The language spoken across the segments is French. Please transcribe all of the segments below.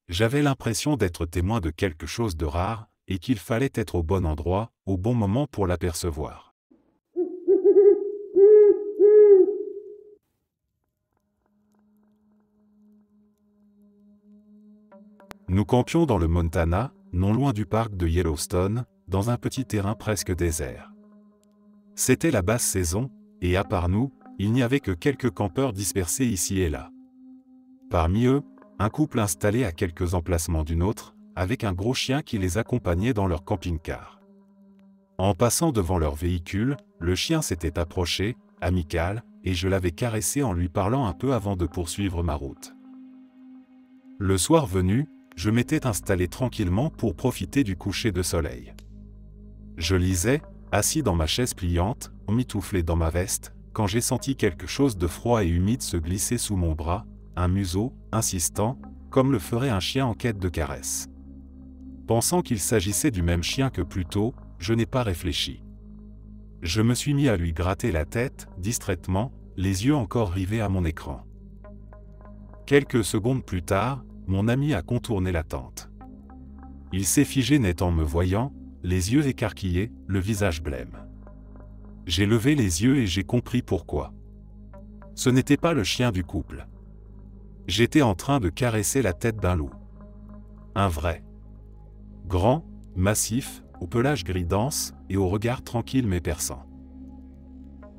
J'avais l'impression d'être témoin de quelque chose de rare, et qu'il fallait être au bon endroit, au bon moment pour l'apercevoir. Nous campions dans le Montana, non loin du parc de Yellowstone, dans un petit terrain presque désert. C'était la basse saison, et à part nous, il n'y avait que quelques campeurs dispersés ici et là. Parmi eux, un couple installé à quelques emplacements d'une autre, avec un gros chien qui les accompagnait dans leur camping-car. En passant devant leur véhicule, le chien s'était approché, amical, et je l'avais caressé en lui parlant un peu avant de poursuivre ma route. Le soir venu, je m'étais installé tranquillement pour profiter du coucher de soleil. Je lisais, assis dans ma chaise pliante, emmitouflé dans ma veste, quand j'ai senti quelque chose de froid et humide se glisser sous mon bras, un museau, insistant, comme le ferait un chien en quête de caresse. Pensant qu'il s'agissait du même chien que plus tôt, je n'ai pas réfléchi. Je me suis mis à lui gratter la tête, distraitement, les yeux encore rivés à mon écran. Quelques secondes plus tard, mon ami a contourné la tente. Il s'est figé net en me voyant, les yeux écarquillés, le visage blême. J'ai levé les yeux et j'ai compris pourquoi. Ce n'était pas le chien du couple. J'étais en train de caresser la tête d'un loup. Un vrai. Grand, massif, au pelage gris dense et au regard tranquille mais perçant.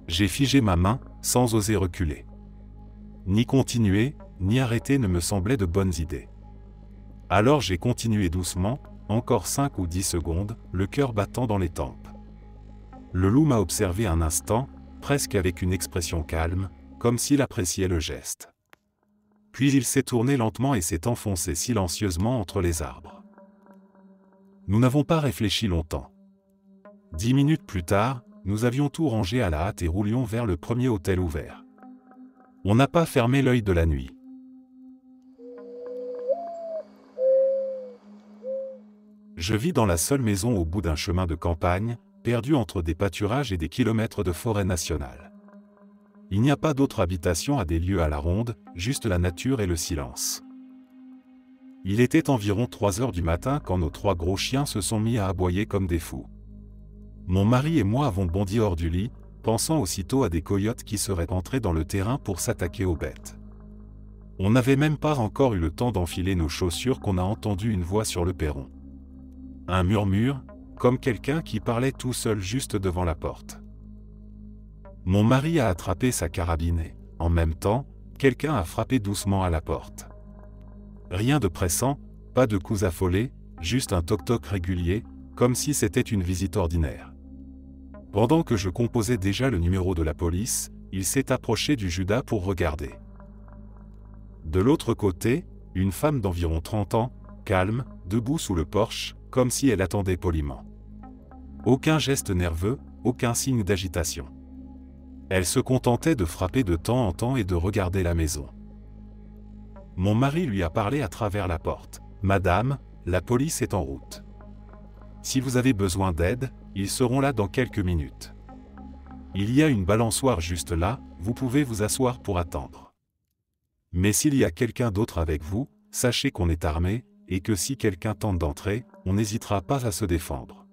J'ai figé ma main, sans oser reculer. Ni continuer, ni arrêter ne me semblaient de bonnes idées. Alors j'ai continué doucement, encore 5 ou 10 secondes, le cœur battant dans les tempes. Le loup m'a observé un instant, presque avec une expression calme, comme s'il appréciait le geste. Puis il s'est tourné lentement et s'est enfoncé silencieusement entre les arbres. Nous n'avons pas réfléchi longtemps. 10 minutes plus tard, nous avions tout rangé à la hâte et roulions vers le premier hôtel ouvert. On n'a pas fermé l'œil de la nuit. Je vis dans la seule maison au bout d'un chemin de campagne, perdu entre des pâturages et des kilomètres de forêt nationale. Il n'y a pas d'autre habitation à des lieues à la ronde, juste la nature et le silence. Il était environ 3 heures du matin quand nos 3 gros chiens se sont mis à aboyer comme des fous. Mon mari et moi avons bondi hors du lit, pensant aussitôt à des coyotes qui seraient entrés dans le terrain pour s'attaquer aux bêtes. On n'avait même pas encore eu le temps d'enfiler nos chaussures qu'on a entendu une voix sur le perron. Un murmure, comme quelqu'un qui parlait tout seul juste devant la porte. Mon mari a attrapé sa carabine et, en même temps, quelqu'un a frappé doucement à la porte. Rien de pressant, pas de coups affolés, juste un toc-toc régulier, comme si c'était une visite ordinaire. Pendant que je composais déjà le numéro de la police, il s'est approché du Judas pour regarder. De l'autre côté, une femme d'environ 30 ans, calme, debout sous le porche, comme si elle attendait poliment. Aucun geste nerveux, aucun signe d'agitation. Elle se contentait de frapper de temps en temps et de regarder la maison. Mon mari lui a parlé à travers la porte. « Madame, la police est en route. Si vous avez besoin d'aide, ils seront là dans quelques minutes. Il y a une balançoire juste là, vous pouvez vous asseoir pour attendre. Mais s'il y a quelqu'un d'autre avec vous, sachez qu'on est armé, et que si quelqu'un tente d'entrer, on n'hésitera pas à se défendre. »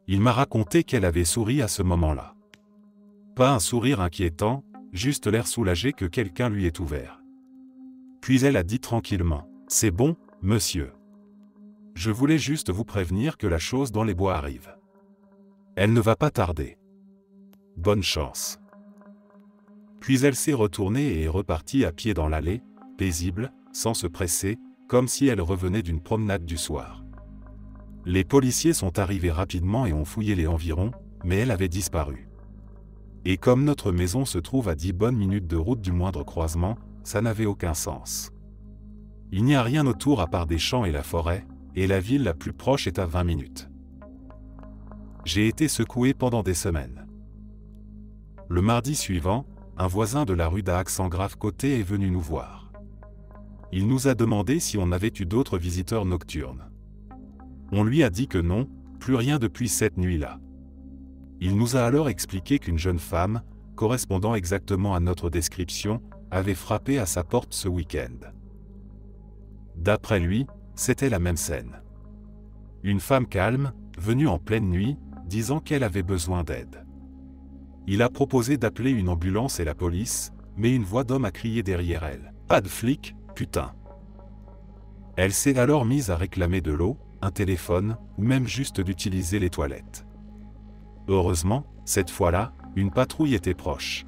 Il m'a raconté qu'elle avait souri à ce moment-là. Pas un sourire inquiétant, juste l'air soulagé que quelqu'un lui ait ouvert. Puis elle a dit tranquillement, « C'est bon, monsieur. Je voulais juste vous prévenir que la chose dans les bois arrive. Elle ne va pas tarder. Bonne chance. » Puis elle s'est retournée et est repartie à pied dans l'allée, paisible, sans se presser, comme si elle revenait d'une promenade du soir. Les policiers sont arrivés rapidement et ont fouillé les environs, mais elle avait disparu. Et comme notre maison se trouve à 10 bonnes minutes de route du moindre croisement, ça n'avait aucun sens. Il n'y a rien autour à part des champs et la forêt, et la ville la plus proche est à 20 minutes. J'ai été secoué pendant des semaines. Le mardi suivant, un voisin de la rue d'Aix-en-Grave-Côté est venu nous voir. Il nous a demandé si on avait eu d'autres visiteurs nocturnes. On lui a dit que non, plus rien depuis cette nuit-là. Il nous a alors expliqué qu'une jeune femme, correspondant exactement à notre description, avait frappé à sa porte ce week-end. D'après lui, c'était la même scène. Une femme calme, venue en pleine nuit, disant qu'elle avait besoin d'aide. Il a proposé d'appeler une ambulance et la police, mais une voix d'homme a crié derrière elle. « Pas de flic, putain !» Elle s'est alors mise à réclamer de l'eau, un téléphone, ou même juste d'utiliser les toilettes. Heureusement, cette fois-là, une patrouille était proche.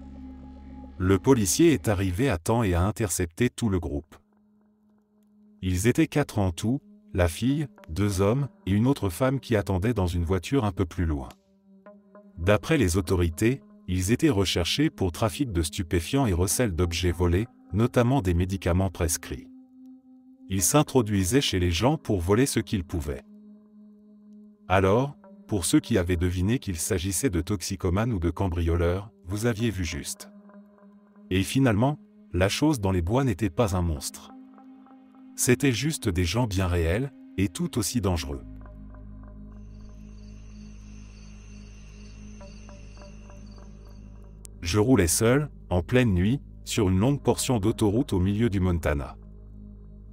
Le policier est arrivé à temps et a intercepté tout le groupe. Ils étaient 4 en tout, la fille, 2 hommes et une autre femme qui attendait dans une voiture un peu plus loin. D'après les autorités, ils étaient recherchés pour trafic de stupéfiants et recel d'objets volés, notamment des médicaments prescrits. Ils s'introduisaient chez les gens pour voler ce qu'ils pouvaient. Alors, pour ceux qui avaient deviné qu'il s'agissait de toxicomanes ou de cambrioleurs, vous aviez vu juste. Et finalement, la chose dans les bois n'était pas un monstre. C'était juste des gens bien réels, et tout aussi dangereux. Je roulais seul, en pleine nuit, sur une longue portion d'autoroute au milieu du Montana.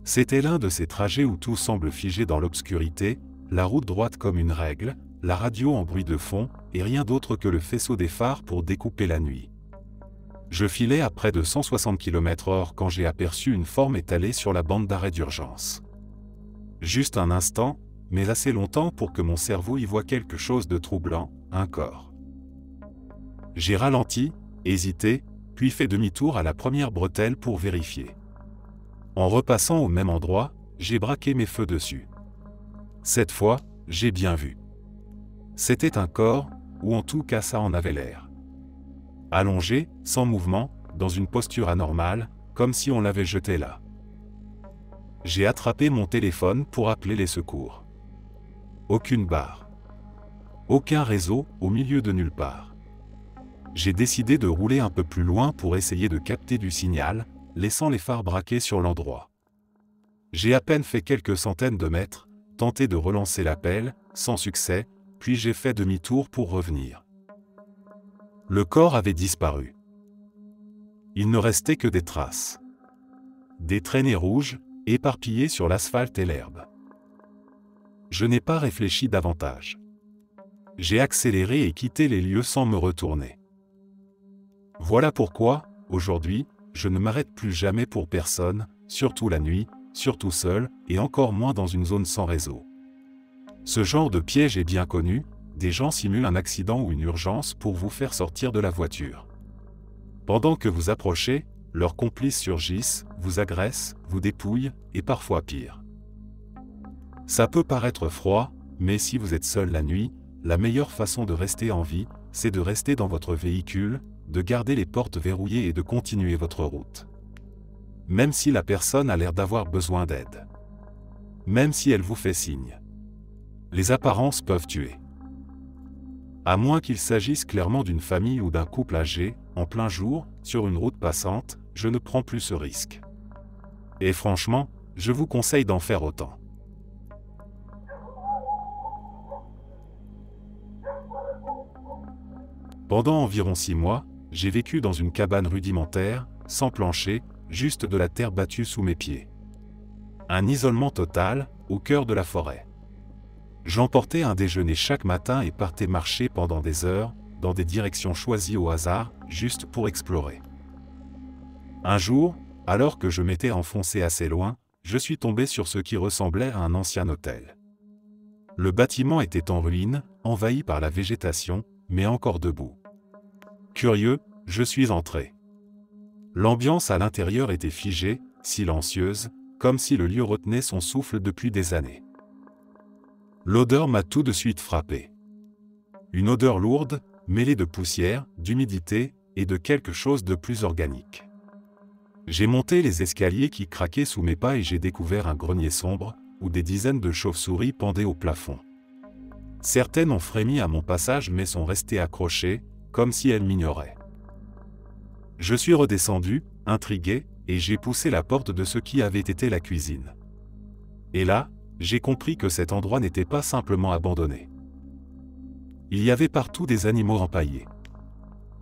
C'était l'un de ces trajets où tout semble figé dans l'obscurité, la route droite comme une règle, la radio en bruit de fond, et rien d'autre que le faisceau des phares pour découper la nuit. Je filais à près de 160 km/h quand j'ai aperçu une forme étalée sur la bande d'arrêt d'urgence. Juste un instant, mais assez longtemps pour que mon cerveau y voie quelque chose de troublant, un corps. J'ai ralenti, hésité, puis fait demi-tour à la première bretelle pour vérifier. En repassant au même endroit, j'ai braqué mes feux dessus. Cette fois, j'ai bien vu. C'était un corps, ou en tout cas ça en avait l'air. Allongé, sans mouvement, dans une posture anormale, comme si on l'avait jeté là. J'ai attrapé mon téléphone pour appeler les secours. Aucune barre. Aucun réseau, au milieu de nulle part. J'ai décidé de rouler un peu plus loin pour essayer de capter du signal, laissant les phares braqués sur l'endroit. J'ai à peine fait quelques centaines de mètres, tenté de relancer l'appel, sans succès, puis j'ai fait demi-tour pour revenir. Le corps avait disparu. Il ne restait que des traces. Des traînées rouges, éparpillées sur l'asphalte et l'herbe. Je n'ai pas réfléchi davantage. J'ai accéléré et quitté les lieux sans me retourner. Voilà pourquoi, aujourd'hui, je ne m'arrête plus jamais pour personne, surtout la nuit, surtout seul, et encore moins dans une zone sans réseau. Ce genre de piège est bien connu, des gens simulent un accident ou une urgence pour vous faire sortir de la voiture. Pendant que vous approchez, leurs complices surgissent, vous agressent, vous dépouillent, et parfois pire. Ça peut paraître froid, mais si vous êtes seul la nuit, la meilleure façon de rester en vie, c'est de rester dans votre véhicule, de garder les portes verrouillées et de continuer votre route. Même si la personne a l'air d'avoir besoin d'aide. Même si elle vous fait signe. Les apparences peuvent tuer. À moins qu'il s'agisse clairement d'une famille ou d'un couple âgé, en plein jour, sur une route passante, je ne prends plus ce risque. Et franchement, je vous conseille d'en faire autant. Pendant environ 6 mois, j'ai vécu dans une cabane rudimentaire, sans plancher, juste de la terre battue sous mes pieds. Un isolement total, au cœur de la forêt. J'emportais un déjeuner chaque matin et partais marcher pendant des heures, dans des directions choisies au hasard, juste pour explorer. Un jour, alors que je m'étais enfoncé assez loin, je suis tombé sur ce qui ressemblait à un ancien hôtel. Le bâtiment était en ruine, envahi par la végétation, mais encore debout. Curieux, je suis entré. L'ambiance à l'intérieur était figée, silencieuse, comme si le lieu retenait son souffle depuis des années. L'odeur m'a tout de suite frappé. Une odeur lourde, mêlée de poussière, d'humidité, et de quelque chose de plus organique. J'ai monté les escaliers qui craquaient sous mes pas et j'ai découvert un grenier sombre, où des dizaines de chauves-souris pendaient au plafond. Certaines ont frémi à mon passage mais sont restées accrochées, comme si elles m'ignoraient. Je suis redescendu, intrigué, et j'ai poussé la porte de ce qui avait été la cuisine. Et là, j'ai compris que cet endroit n'était pas simplement abandonné. Il y avait partout des animaux empaillés.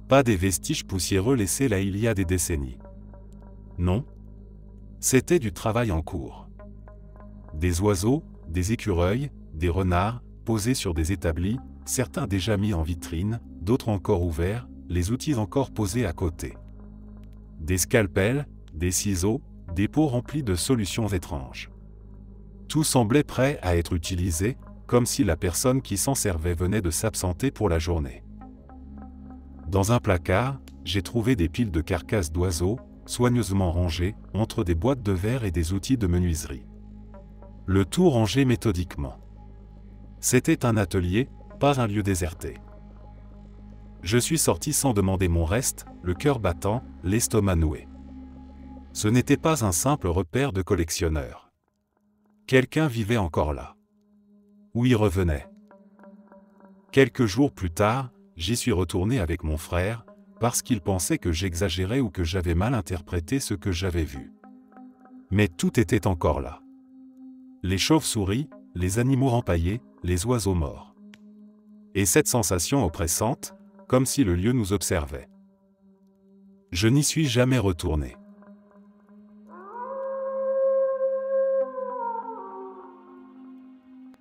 Pas des vestiges poussiéreux laissés là il y a des décennies. Non. C'était du travail en cours. Des oiseaux, des écureuils, des renards, posés sur des établis, certains déjà mis en vitrine, d'autres encore ouverts, les outils encore posés à côté. Des scalpels, des ciseaux, des pots remplis de solutions étranges. Tout semblait prêt à être utilisé, comme si la personne qui s'en servait venait de s'absenter pour la journée. Dans un placard, j'ai trouvé des piles de carcasses d'oiseaux, soigneusement rangées, entre des boîtes de verre et des outils de menuiserie. Le tout rangé méthodiquement. C'était un atelier, pas un lieu déserté. Je suis sorti sans demander mon reste, le cœur battant, l'estomac noué. Ce n'était pas un simple repère de collectionneur. Quelqu'un vivait encore là. Ou y revenait. Quelques jours plus tard, j'y suis retourné avec mon frère, parce qu'il pensait que j'exagérais ou que j'avais mal interprété ce que j'avais vu. Mais tout était encore là. Les chauves-souris, les animaux empaillés, les oiseaux morts. Et cette sensation oppressante, comme si le lieu nous observait. Je n'y suis jamais retourné.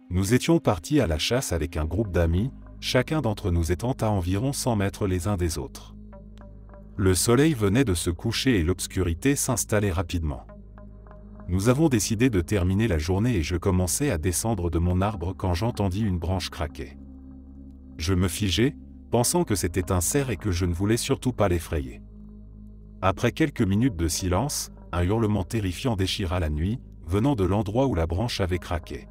Nous étions partis à la chasse avec un groupe d'amis, chacun d'entre nous étant à environ 100 mètres les uns des autres. Le soleil venait de se coucher et l'obscurité s'installait rapidement. Nous avons décidé de terminer la journée et je commençais à descendre de mon arbre quand j'entendis une branche craquer. Je me figeai, pensant que c'était un cerf et que je ne voulais surtout pas l'effrayer. Après quelques minutes de silence, un hurlement terrifiant déchira la nuit, venant de l'endroit où la branche avait craqué.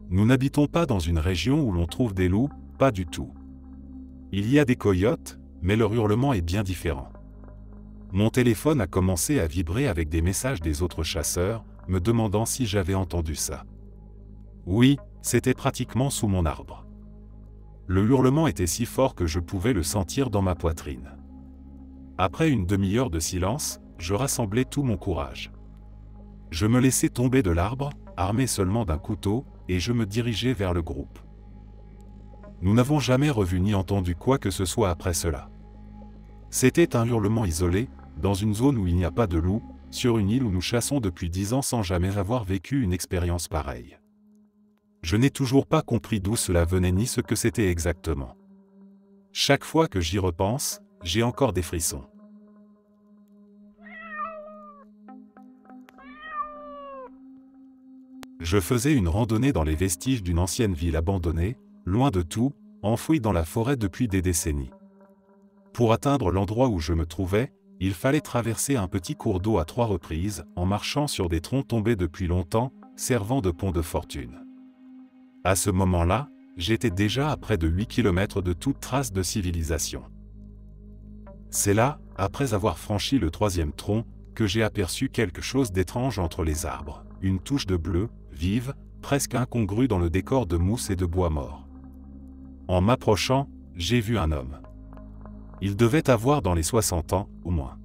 Nous n'habitons pas dans une région où l'on trouve des loups, pas du tout. Il y a des coyotes, mais leur hurlement est bien différent. Mon téléphone a commencé à vibrer avec des messages des autres chasseurs, me demandant si j'avais entendu ça. Oui, c'était pratiquement sous mon arbre. Le hurlement était si fort que je pouvais le sentir dans ma poitrine. Après une demi-heure de silence, je rassemblai tout mon courage. Je me laissai tomber de l'arbre, armé seulement d'un couteau, et je me dirigeai vers le groupe. Nous n'avons jamais revu ni entendu quoi que ce soit après cela. C'était un hurlement isolé, dans une zone où il n'y a pas de loups, sur une île où nous chassons depuis 10 ans sans jamais avoir vécu une expérience pareille. Je n'ai toujours pas compris d'où cela venait ni ce que c'était exactement. Chaque fois que j'y repense, j'ai encore des frissons. Je faisais une randonnée dans les vestiges d'une ancienne ville abandonnée, loin de tout, enfouie dans la forêt depuis des décennies. Pour atteindre l'endroit où je me trouvais, il fallait traverser un petit cours d'eau à 3 reprises, en marchant sur des troncs tombés depuis longtemps, servant de pont de fortune. À ce moment-là, j'étais déjà à près de 8 km de toute trace de civilisation. C'est là, après avoir franchi le 3e tronc, que j'ai aperçu quelque chose d'étrange entre les arbres, une touche de bleu, vive, presque incongrue dans le décor de mousse et de bois mort. En m'approchant, j'ai vu un homme. Il devait avoir dans les 60 ans, au moins.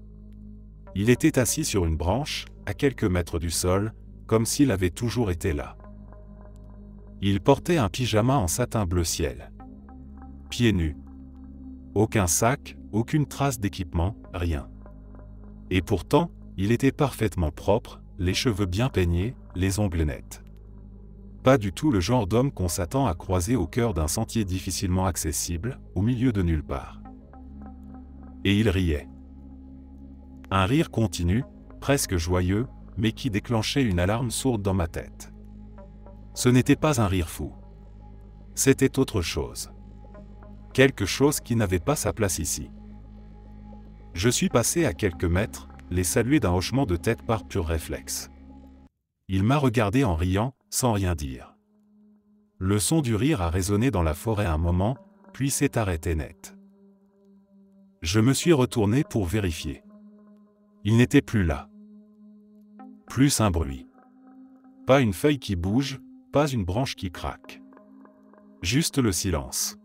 Il était assis sur une branche, à quelques mètres du sol, comme s'il avait toujours été là. Il portait un pyjama en satin bleu ciel. Pieds nus. Aucun sac, aucune trace d'équipement, rien. Et pourtant, il était parfaitement propre, les cheveux bien peignés, les ongles nets. Pas du tout le genre d'homme qu'on s'attend à croiser au cœur d'un sentier difficilement accessible, au milieu de nulle part. Et il riait. Un rire continu, presque joyeux, mais qui déclenchait une alarme sourde dans ma tête. Ce n'était pas un rire fou. C'était autre chose. Quelque chose qui n'avait pas sa place ici. Je suis passé à quelques mètres, les saluer d'un hochement de tête par pur réflexe. Il m'a regardé en riant, sans rien dire. Le son du rire a résonné dans la forêt un moment, puis s'est arrêté net. Je me suis retourné pour vérifier. Il n'était plus là. Plus un bruit. Pas une feuille qui bouge, pas une branche qui craque. Juste le silence.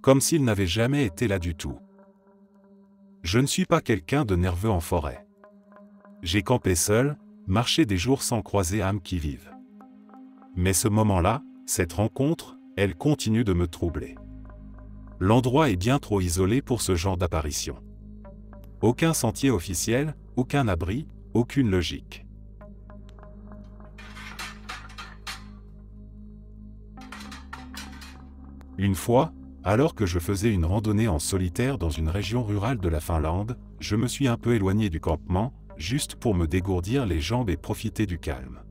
Comme s'il n'avait jamais été là du tout. Je ne suis pas quelqu'un de nerveux en forêt. J'ai campé seul, marché des jours sans croiser âme qui vive. Mais ce moment-là, cette rencontre, elle continue de me troubler. L'endroit est bien trop isolé pour ce genre d'apparition. Aucun sentier officiel, aucun abri, aucune logique. Une fois, alors que je faisais une randonnée en solitaire dans une région rurale de la Finlande, je me suis un peu éloigné du campement, juste pour me dégourdir les jambes et profiter du calme.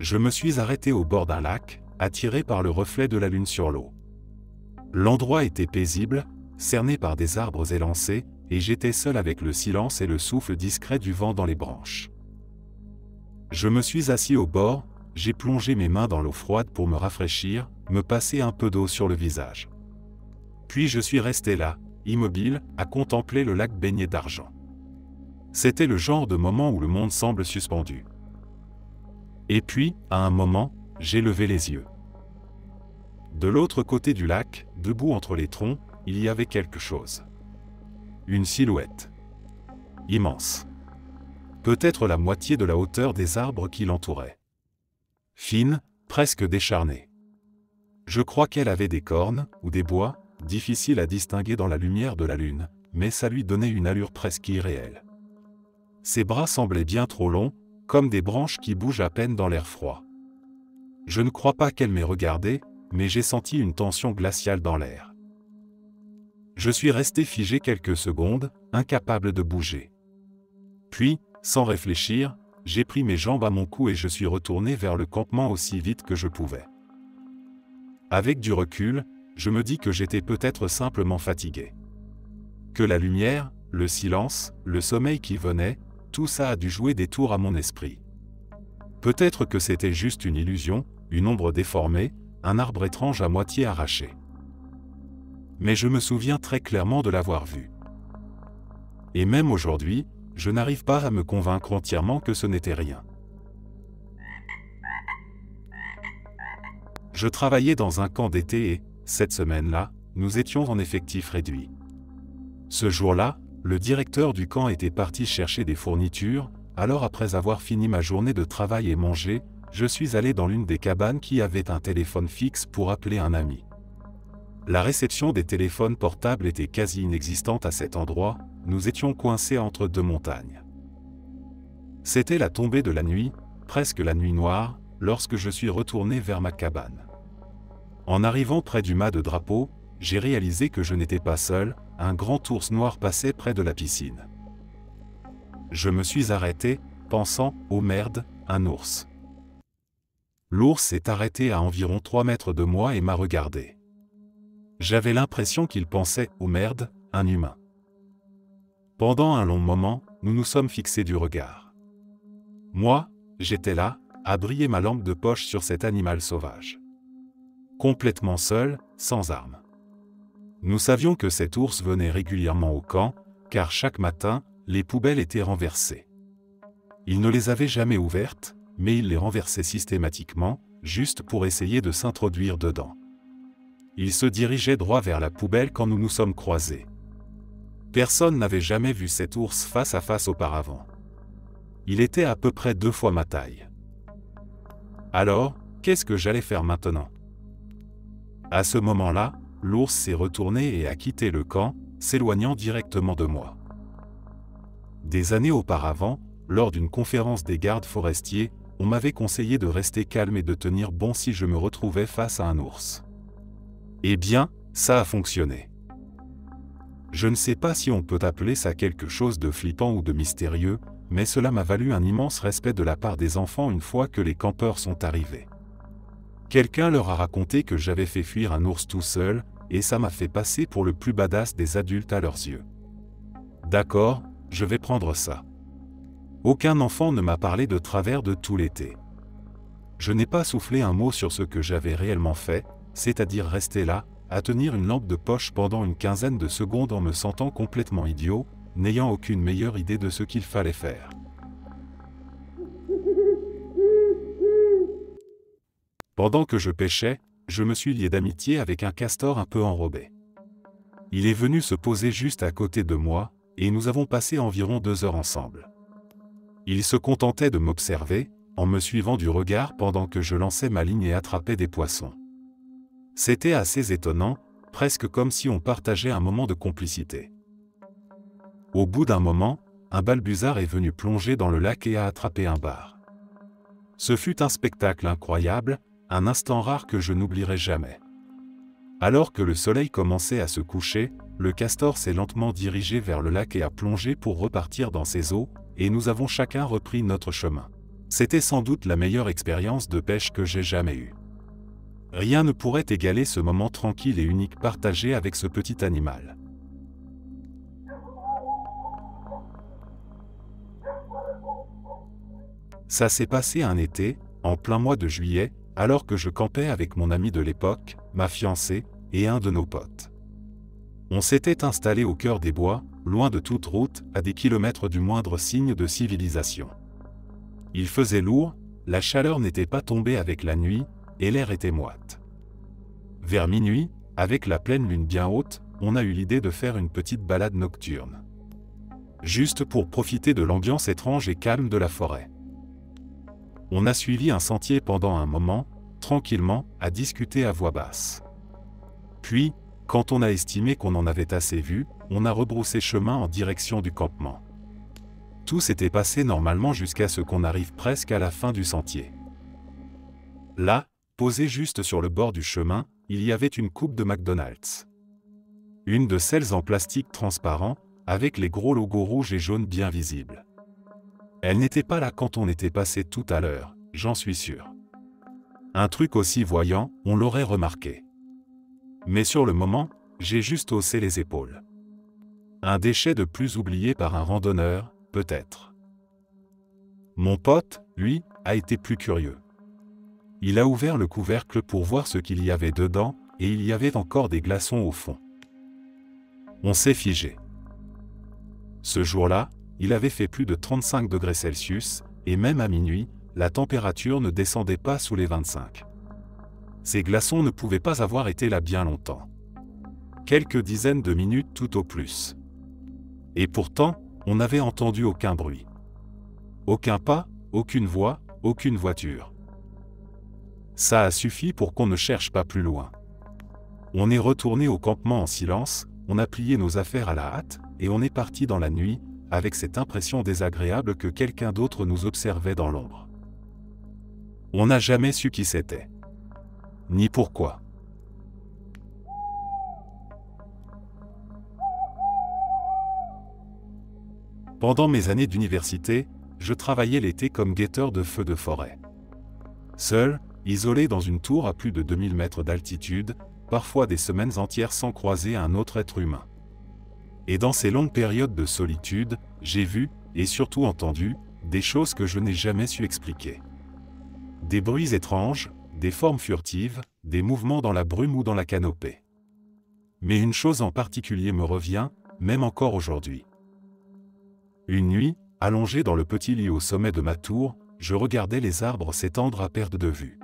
Je me suis arrêté au bord d'un lac, attiré par le reflet de la lune sur l'eau. L'endroit était paisible, cerné par des arbres élancés, et j'étais seul avec le silence et le souffle discret du vent dans les branches. Je me suis assis au bord, j'ai plongé mes mains dans l'eau froide pour me rafraîchir, me passer un peu d'eau sur le visage. Puis je suis resté là, immobile, à contempler le lac baigné d'argent. C'était le genre de moment où le monde semble suspendu. Et puis, à un moment, j'ai levé les yeux. De l'autre côté du lac, debout entre les troncs, il y avait quelque chose. Une silhouette. Immense. Peut-être la moitié de la hauteur des arbres qui l'entouraient. Fine, presque décharnée. Je crois qu'elle avait des cornes, ou des bois, difficiles à distinguer dans la lumière de la lune, mais ça lui donnait une allure presque irréelle. Ses bras semblaient bien trop longs, comme des branches qui bougent à peine dans l'air froid. Je ne crois pas qu'elle m'ait regardé, mais j'ai senti une tension glaciale dans l'air. Je suis resté figé quelques secondes, incapable de bouger. Puis, sans réfléchir, j'ai pris mes jambes à mon cou et je suis retourné vers le campement aussi vite que je pouvais. Avec du recul, je me dis que j'étais peut-être simplement fatigué. Que la lumière, le silence, le sommeil qui venait, tout ça a dû jouer des tours à mon esprit. Peut-être que c'était juste une illusion, une ombre déformée, un arbre étrange à moitié arraché. Mais je me souviens très clairement de l'avoir vu. Et même aujourd'hui, je n'arrive pas à me convaincre entièrement que ce n'était rien. Je travaillais dans un camp d'été et, cette semaine-là, nous étions en effectif réduit. Ce jour-là, le directeur du camp était parti chercher des fournitures, alors après avoir fini ma journée de travail et mangé, je suis allé dans l'une des cabanes qui avait un téléphone fixe pour appeler un ami. La réception des téléphones portables était quasi inexistante à cet endroit, nous étions coincés entre deux montagnes. C'était la tombée de la nuit, presque la nuit noire, lorsque je suis retourné vers ma cabane. En arrivant près du mât de drapeau, j'ai réalisé que je n'étais pas seul, un grand ours noir passait près de la piscine. Je me suis arrêté, pensant, oh merde, un ours. L'ours s'est arrêté à environ 3 mètres de moi et m'a regardé. J'avais l'impression qu'il pensait, oh merde, un humain. Pendant un long moment, nous nous sommes fixés du regard. Moi, j'étais là, à briller ma lampe de poche sur cet animal sauvage. Complètement seul, sans armes. Nous savions que cet ours venait régulièrement au camp, car chaque matin, les poubelles étaient renversées. Il ne les avait jamais ouvertes, mais il les renversait systématiquement, juste pour essayer de s'introduire dedans. Il se dirigeait droit vers la poubelle quand nous nous sommes croisés. Personne n'avait jamais vu cet ours face à face auparavant. Il était à peu près 2 fois ma taille. Alors, qu'est-ce que j'allais faire maintenant? À ce moment-là, l'ours s'est retourné et a quitté le camp, s'éloignant directement de moi. Des années auparavant, lors d'une conférence des gardes forestiers, on m'avait conseillé de rester calme et de tenir bon si je me retrouvais face à un ours. Eh bien, ça a fonctionné. Je ne sais pas si on peut appeler ça quelque chose de flippant ou de mystérieux, mais cela m'a valu un immense respect de la part des enfants une fois que les campeurs sont arrivés. Quelqu'un leur a raconté que j'avais fait fuir un ours tout seul, et ça m'a fait passer pour le plus badass des adultes à leurs yeux. D'accord, je vais prendre ça. Aucun enfant ne m'a parlé de travers de tout l'été. Je n'ai pas soufflé un mot sur ce que j'avais réellement fait, c'est-à-dire rester là, à tenir une lampe de poche pendant une quinzaine de secondes en me sentant complètement idiot, n'ayant aucune meilleure idée de ce qu'il fallait faire. Pendant que je pêchais, je me suis lié d'amitié avec un castor un peu enrobé. Il est venu se poser juste à côté de moi, et nous avons passé environ 2 heures ensemble. Il se contentait de m'observer, en me suivant du regard pendant que je lançais ma ligne et attrapais des poissons. C'était assez étonnant, presque comme si on partageait un moment de complicité. Au bout d'un moment, un balbuzard est venu plonger dans le lac et a attrapé un bar. Ce fut un spectacle incroyable, un instant rare que je n'oublierai jamais. Alors que le soleil commençait à se coucher, le castor s'est lentement dirigé vers le lac et a plongé pour repartir dans ses eaux, et nous avons chacun repris notre chemin. C'était sans doute la meilleure expérience de pêche que j'ai jamais eue. Rien ne pourrait égaler ce moment tranquille et unique partagé avec ce petit animal. Ça s'est passé un été, en plein mois de juillet, alors que je campais avec mon ami de l'époque, ma fiancée, et un de nos potes. On s'était installé au cœur des bois, loin de toute route, à des kilomètres du moindre signe de civilisation. Il faisait lourd, la chaleur n'était pas tombée avec la nuit, et l'air était moite. Vers minuit, avec la pleine lune bien haute, on a eu l'idée de faire une petite balade nocturne. Juste pour profiter de l'ambiance étrange et calme de la forêt. On a suivi un sentier pendant un moment, tranquillement, à discuter à voix basse. Puis, quand on a estimé qu'on en avait assez vu, on a rebroussé chemin en direction du campement. Tout s'était passé normalement jusqu'à ce qu'on arrive presque à la fin du sentier. Là, posée juste sur le bord du chemin, il y avait une coupe de McDonald's. Une de celles en plastique transparent, avec les gros logos rouges et jaunes bien visibles. Elle n'était pas là quand on était passé tout à l'heure, j'en suis sûr. Un truc aussi voyant, on l'aurait remarqué. Mais sur le moment, j'ai juste haussé les épaules. Un déchet de plus oublié par un randonneur, peut-être. Mon pote, lui, a été plus curieux. Il a ouvert le couvercle pour voir ce qu'il y avait dedans, et il y avait encore des glaçons au fond. On s'est figé. Ce jour-là, il avait fait plus de 35 degrés Celsius, et même à minuit, la température ne descendait pas sous les 25. Ces glaçons ne pouvaient pas avoir été là bien longtemps. Quelques dizaines de minutes tout au plus. Et pourtant, on n'avait entendu aucun bruit. Aucun pas, aucune voix, aucune voiture. Ça a suffi pour qu'on ne cherche pas plus loin. On est retourné au campement en silence, on a plié nos affaires à la hâte, et on est parti dans la nuit, avec cette impression désagréable que quelqu'un d'autre nous observait dans l'ombre. On n'a jamais su qui c'était. Ni pourquoi. Pendant mes années d'université, je travaillais l'été comme guetteur de feux de forêt. Seul, isolé dans une tour à plus de 2000 mètres d'altitude, parfois des semaines entières sans croiser un autre être humain. Et dans ces longues périodes de solitude, j'ai vu, et surtout entendu, des choses que je n'ai jamais su expliquer. Des bruits étranges, des formes furtives, des mouvements dans la brume ou dans la canopée. Mais une chose en particulier me revient, même encore aujourd'hui. Une nuit, allongé dans le petit lit au sommet de ma tour, je regardais les arbres s'étendre à perte de vue.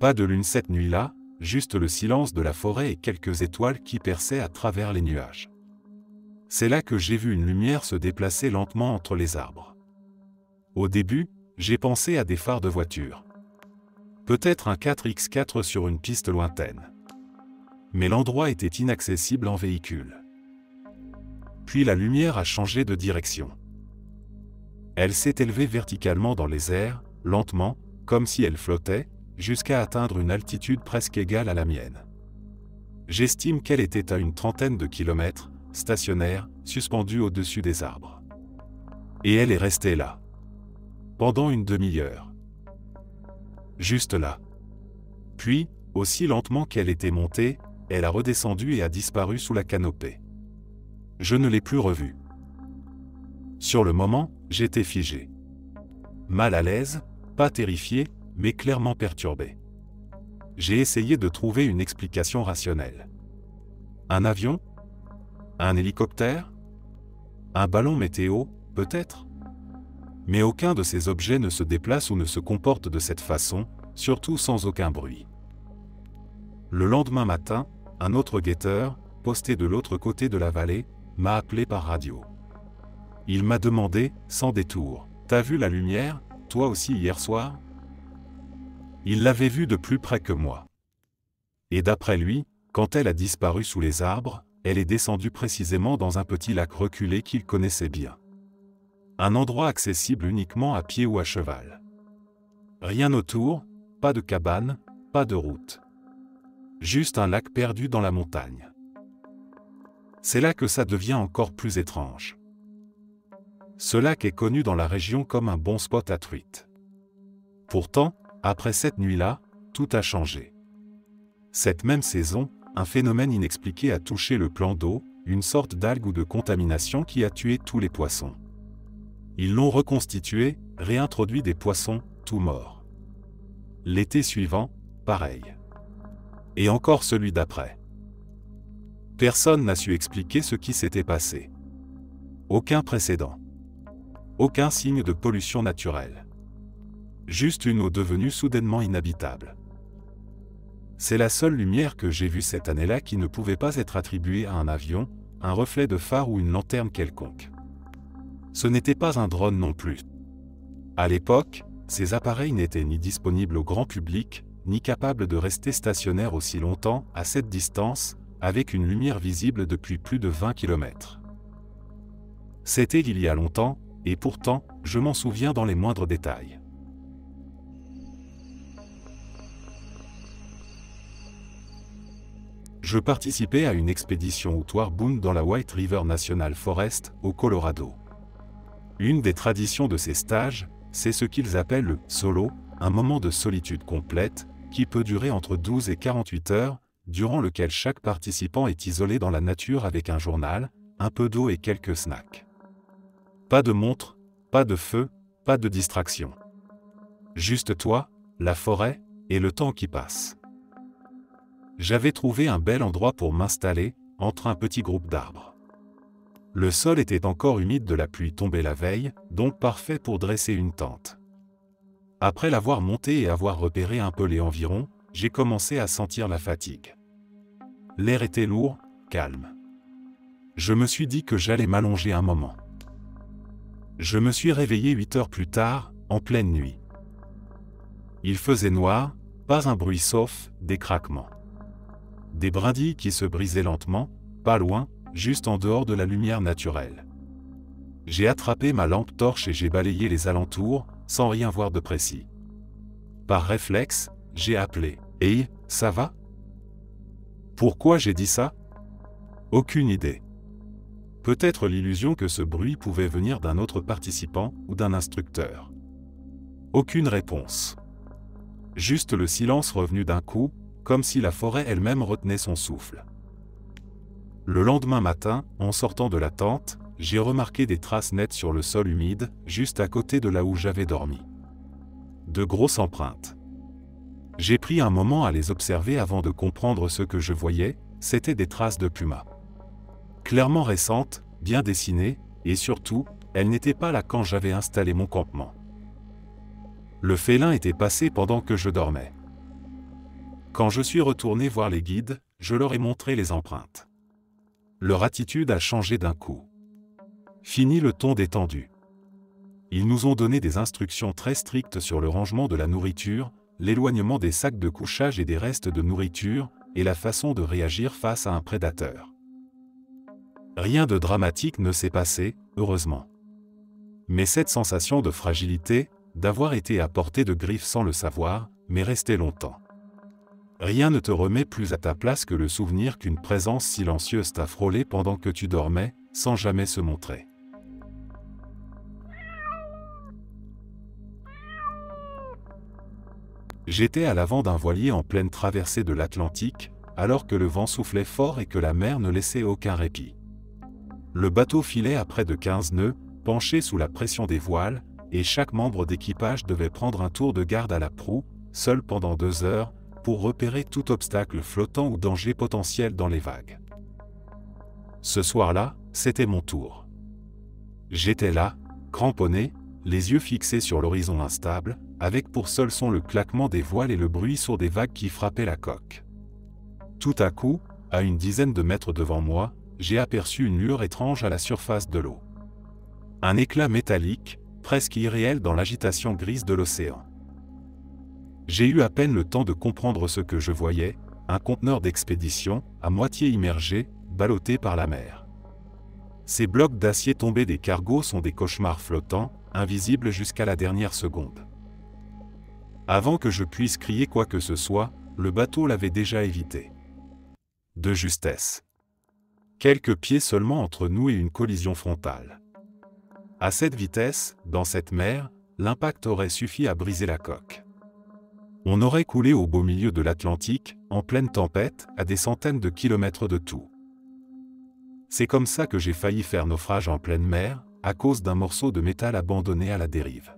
Pas de lune cette nuit-là, juste le silence de la forêt et quelques étoiles qui perçaient à travers les nuages. C'est là que j'ai vu une lumière se déplacer lentement entre les arbres. Au début, j'ai pensé à des phares de voiture. Peut-être un 4x4 sur une piste lointaine. Mais l'endroit était inaccessible en véhicule. Puis la lumière a changé de direction. Elle s'est élevée verticalement dans les airs, lentement, comme si elle flottait, jusqu'à atteindre une altitude presque égale à la mienne. J'estime qu'elle était à une trentaine de kilomètres, stationnaire, suspendue au-dessus des arbres. Et elle est restée là. Pendant une demi-heure. Juste là. Puis, aussi lentement qu'elle était montée, elle a redescendu et a disparu sous la canopée. Je ne l'ai plus revue. Sur le moment, j'étais figé. Mal à l'aise, pas terrifié, mais clairement perturbé. J'ai essayé de trouver une explication rationnelle. Un avion ? Un hélicoptère ? Un ballon météo, peut-être ? Mais aucun de ces objets ne se déplace ou ne se comporte de cette façon, surtout sans aucun bruit. Le lendemain matin, un autre guetteur, posté de l'autre côté de la vallée, m'a appelé par radio. Il m'a demandé, sans détour, « T'as vu la lumière, toi aussi hier soir ?» Il l'avait vue de plus près que moi. Et d'après lui, quand elle a disparu sous les arbres, elle est descendue précisément dans un petit lac reculé qu'il connaissait bien. Un endroit accessible uniquement à pied ou à cheval. Rien autour, pas de cabane, pas de route. Juste un lac perdu dans la montagne. C'est là que ça devient encore plus étrange. Ce lac est connu dans la région comme un bon spot à truites. Pourtant, après cette nuit-là, tout a changé. Cette même saison, un phénomène inexpliqué a touché le plan d'eau, une sorte d'algue ou de contamination qui a tué tous les poissons. Ils l'ont reconstitué, réintroduit des poissons, tout morts. L'été suivant, pareil. Et encore celui d'après. Personne n'a su expliquer ce qui s'était passé. Aucun précédent. Aucun signe de pollution naturelle. Juste une eau devenue soudainement inhabitable. C'est la seule lumière que j'ai vue cette année-là qui ne pouvait pas être attribuée à un avion, un reflet de phare ou une lanterne quelconque. Ce n'était pas un drone non plus. À l'époque, ces appareils n'étaient ni disponibles au grand public, ni capables de rester stationnaires aussi longtemps, à cette distance, avec une lumière visible depuis plus de 20 km. C'était il y a longtemps, et pourtant, je m'en souviens dans les moindres détails. Je participais à une expédition au Twarbund dans la White River National Forest, au Colorado. Une des traditions de ces stages, c'est ce qu'ils appellent le « solo », un moment de solitude complète, qui peut durer entre 12 et 48 heures, durant lequel chaque participant est isolé dans la nature avec un journal, un peu d'eau et quelques snacks. Pas de montre, pas de feu, pas de distraction. Juste toi, la forêt, et le temps qui passe. J'avais trouvé un bel endroit pour m'installer, entre un petit groupe d'arbres. Le sol était encore humide de la pluie tombée la veille, donc parfait pour dresser une tente. Après l'avoir monté et avoir repéré un peu les environs, j'ai commencé à sentir la fatigue. L'air était lourd, calme. Je me suis dit que j'allais m'allonger un moment. Je me suis réveillé 8 heures plus tard, en pleine nuit. Il faisait noir, pas un bruit sauf des craquements. Des brindilles qui se brisaient lentement, pas loin, juste en dehors de la lumière naturelle. J'ai attrapé ma lampe torche et j'ai balayé les alentours, sans rien voir de précis. Par réflexe, j'ai appelé « Hey, ça va ?» Pourquoi j'ai dit ça? Aucune idée. Peut-être l'illusion que ce bruit pouvait venir d'un autre participant ou d'un instructeur. Aucune réponse. Juste le silence revenu d'un coup, comme si la forêt elle-même retenait son souffle. Le lendemain matin, en sortant de la tente, j'ai remarqué des traces nettes sur le sol humide, juste à côté de là où j'avais dormi. De grosses empreintes. J'ai pris un moment à les observer avant de comprendre ce que je voyais, c'étaient des traces de puma. Clairement récentes, bien dessinées, et surtout, elles n'étaient pas là quand j'avais installé mon campement. Le félin était passé pendant que je dormais. Quand je suis retourné voir les guides, je leur ai montré les empreintes. Leur attitude a changé d'un coup. Fini le ton détendu. Ils nous ont donné des instructions très strictes sur le rangement de la nourriture, l'éloignement des sacs de couchage et des restes de nourriture, et la façon de réagir face à un prédateur. Rien de dramatique ne s'est passé, heureusement. Mais cette sensation de fragilité, d'avoir été à portée de griffes sans le savoir, m'est restée longtemps. Rien ne te remet plus à ta place que le souvenir qu'une présence silencieuse t'a frôlé pendant que tu dormais, sans jamais se montrer. J'étais à l'avant d'un voilier en pleine traversée de l'Atlantique, alors que le vent soufflait fort et que la mer ne laissait aucun répit. Le bateau filait à près de 15 nœuds, penché sous la pression des voiles, et chaque membre d'équipage devait prendre un tour de garde à la proue, seul pendant 2 heures, pour repérer tout obstacle flottant ou danger potentiel dans les vagues. Ce soir-là, c'était mon tour. J'étais là, cramponné, les yeux fixés sur l'horizon instable, avec pour seul son le claquement des voiles et le bruit sourd des vagues qui frappaient la coque. Tout à coup, à une dizaine de mètres devant moi, j'ai aperçu une lueur étrange à la surface de l'eau. Un éclat métallique, presque irréel dans l'agitation grise de l'océan. J'ai eu à peine le temps de comprendre ce que je voyais, un conteneur d'expédition, à moitié immergé, ballotté par la mer. Ces blocs d'acier tombés des cargos sont des cauchemars flottants, invisibles jusqu'à la dernière seconde. Avant que je puisse crier quoi que ce soit, le bateau l'avait déjà évité. De justesse. Quelques pieds seulement entre nous et une collision frontale. À cette vitesse, dans cette mer, l'impact aurait suffi à briser la coque. On aurait coulé au beau milieu de l'Atlantique, en pleine tempête, à des centaines de kilomètres de tout. C'est comme ça que j'ai failli faire naufrage en pleine mer, à cause d'un morceau de métal abandonné à la dérive.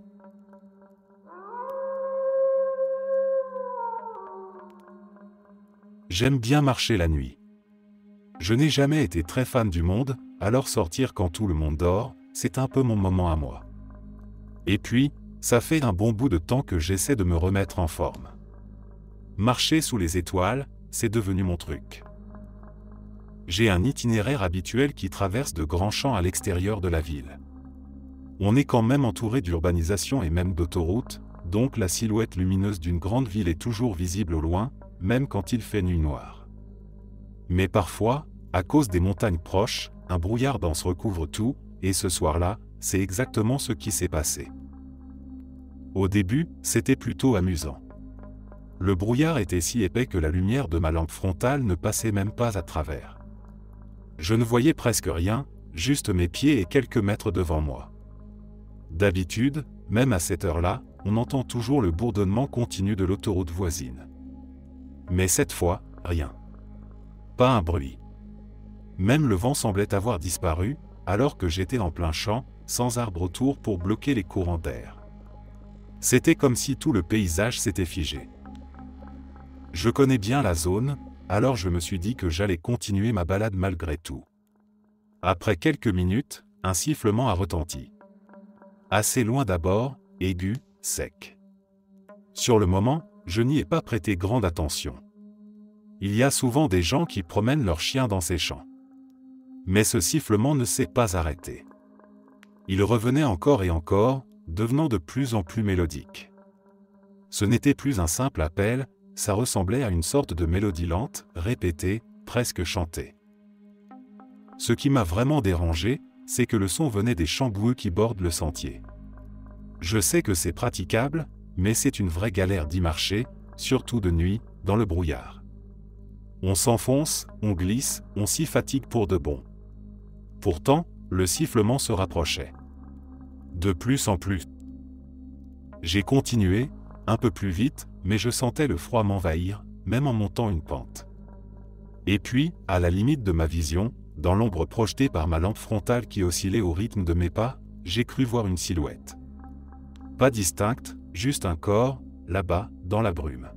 J'aime bien marcher la nuit. Je n'ai jamais été très fan du monde, alors sortir quand tout le monde dort, c'est un peu mon moment à moi. Et puis, ça fait un bon bout de temps que j'essaie de me remettre en forme. Marcher sous les étoiles, c'est devenu mon truc. J'ai un itinéraire habituel qui traverse de grands champs à l'extérieur de la ville. On est quand même entouré d'urbanisation et même d'autoroutes, donc la silhouette lumineuse d'une grande ville est toujours visible au loin, même quand il fait nuit noire. Mais parfois, à cause des montagnes proches, un brouillard dense recouvre tout, et ce soir-là, c'est exactement ce qui s'est passé. Au début, c'était plutôt amusant. Le brouillard était si épais que la lumière de ma lampe frontale ne passait même pas à travers. Je ne voyais presque rien, juste mes pieds et quelques mètres devant moi. D'habitude, même à cette heure-là, on entend toujours le bourdonnement continu de l'autoroute voisine. Mais cette fois, rien. Pas un bruit. Même le vent semblait avoir disparu, alors que j'étais en plein champ, sans arbre autour pour bloquer les courants d'air. C'était comme si tout le paysage s'était figé. Je connais bien la zone, alors je me suis dit que j'allais continuer ma balade malgré tout. Après quelques minutes, un sifflement a retenti. Assez loin d'abord, aigu, sec. Sur le moment, je n'y ai pas prêté grande attention. Il y a souvent des gens qui promènent leurs chiens dans ces champs. Mais ce sifflement ne s'est pas arrêté. Il revenait encore et encore, devenant de plus en plus mélodique. Ce n'était plus un simple appel, ça ressemblait à une sorte de mélodie lente, répétée, presque chantée. Ce qui m'a vraiment dérangé, c'est que le son venait des champs boueux qui bordent le sentier. Je sais que c'est praticable, mais c'est une vraie galère d'y marcher, surtout de nuit, dans le brouillard. On s'enfonce, on glisse, on s'y fatigue pour de bon. Pourtant, le sifflement se rapprochait. De plus en plus. J'ai continué, un peu plus vite, mais je sentais le froid m'envahir, même en montant une pente. Et puis, à la limite de ma vision, dans l'ombre projetée par ma lampe frontale qui oscillait au rythme de mes pas, j'ai cru voir une silhouette. Pas distincte, juste un corps, là-bas, dans la brume.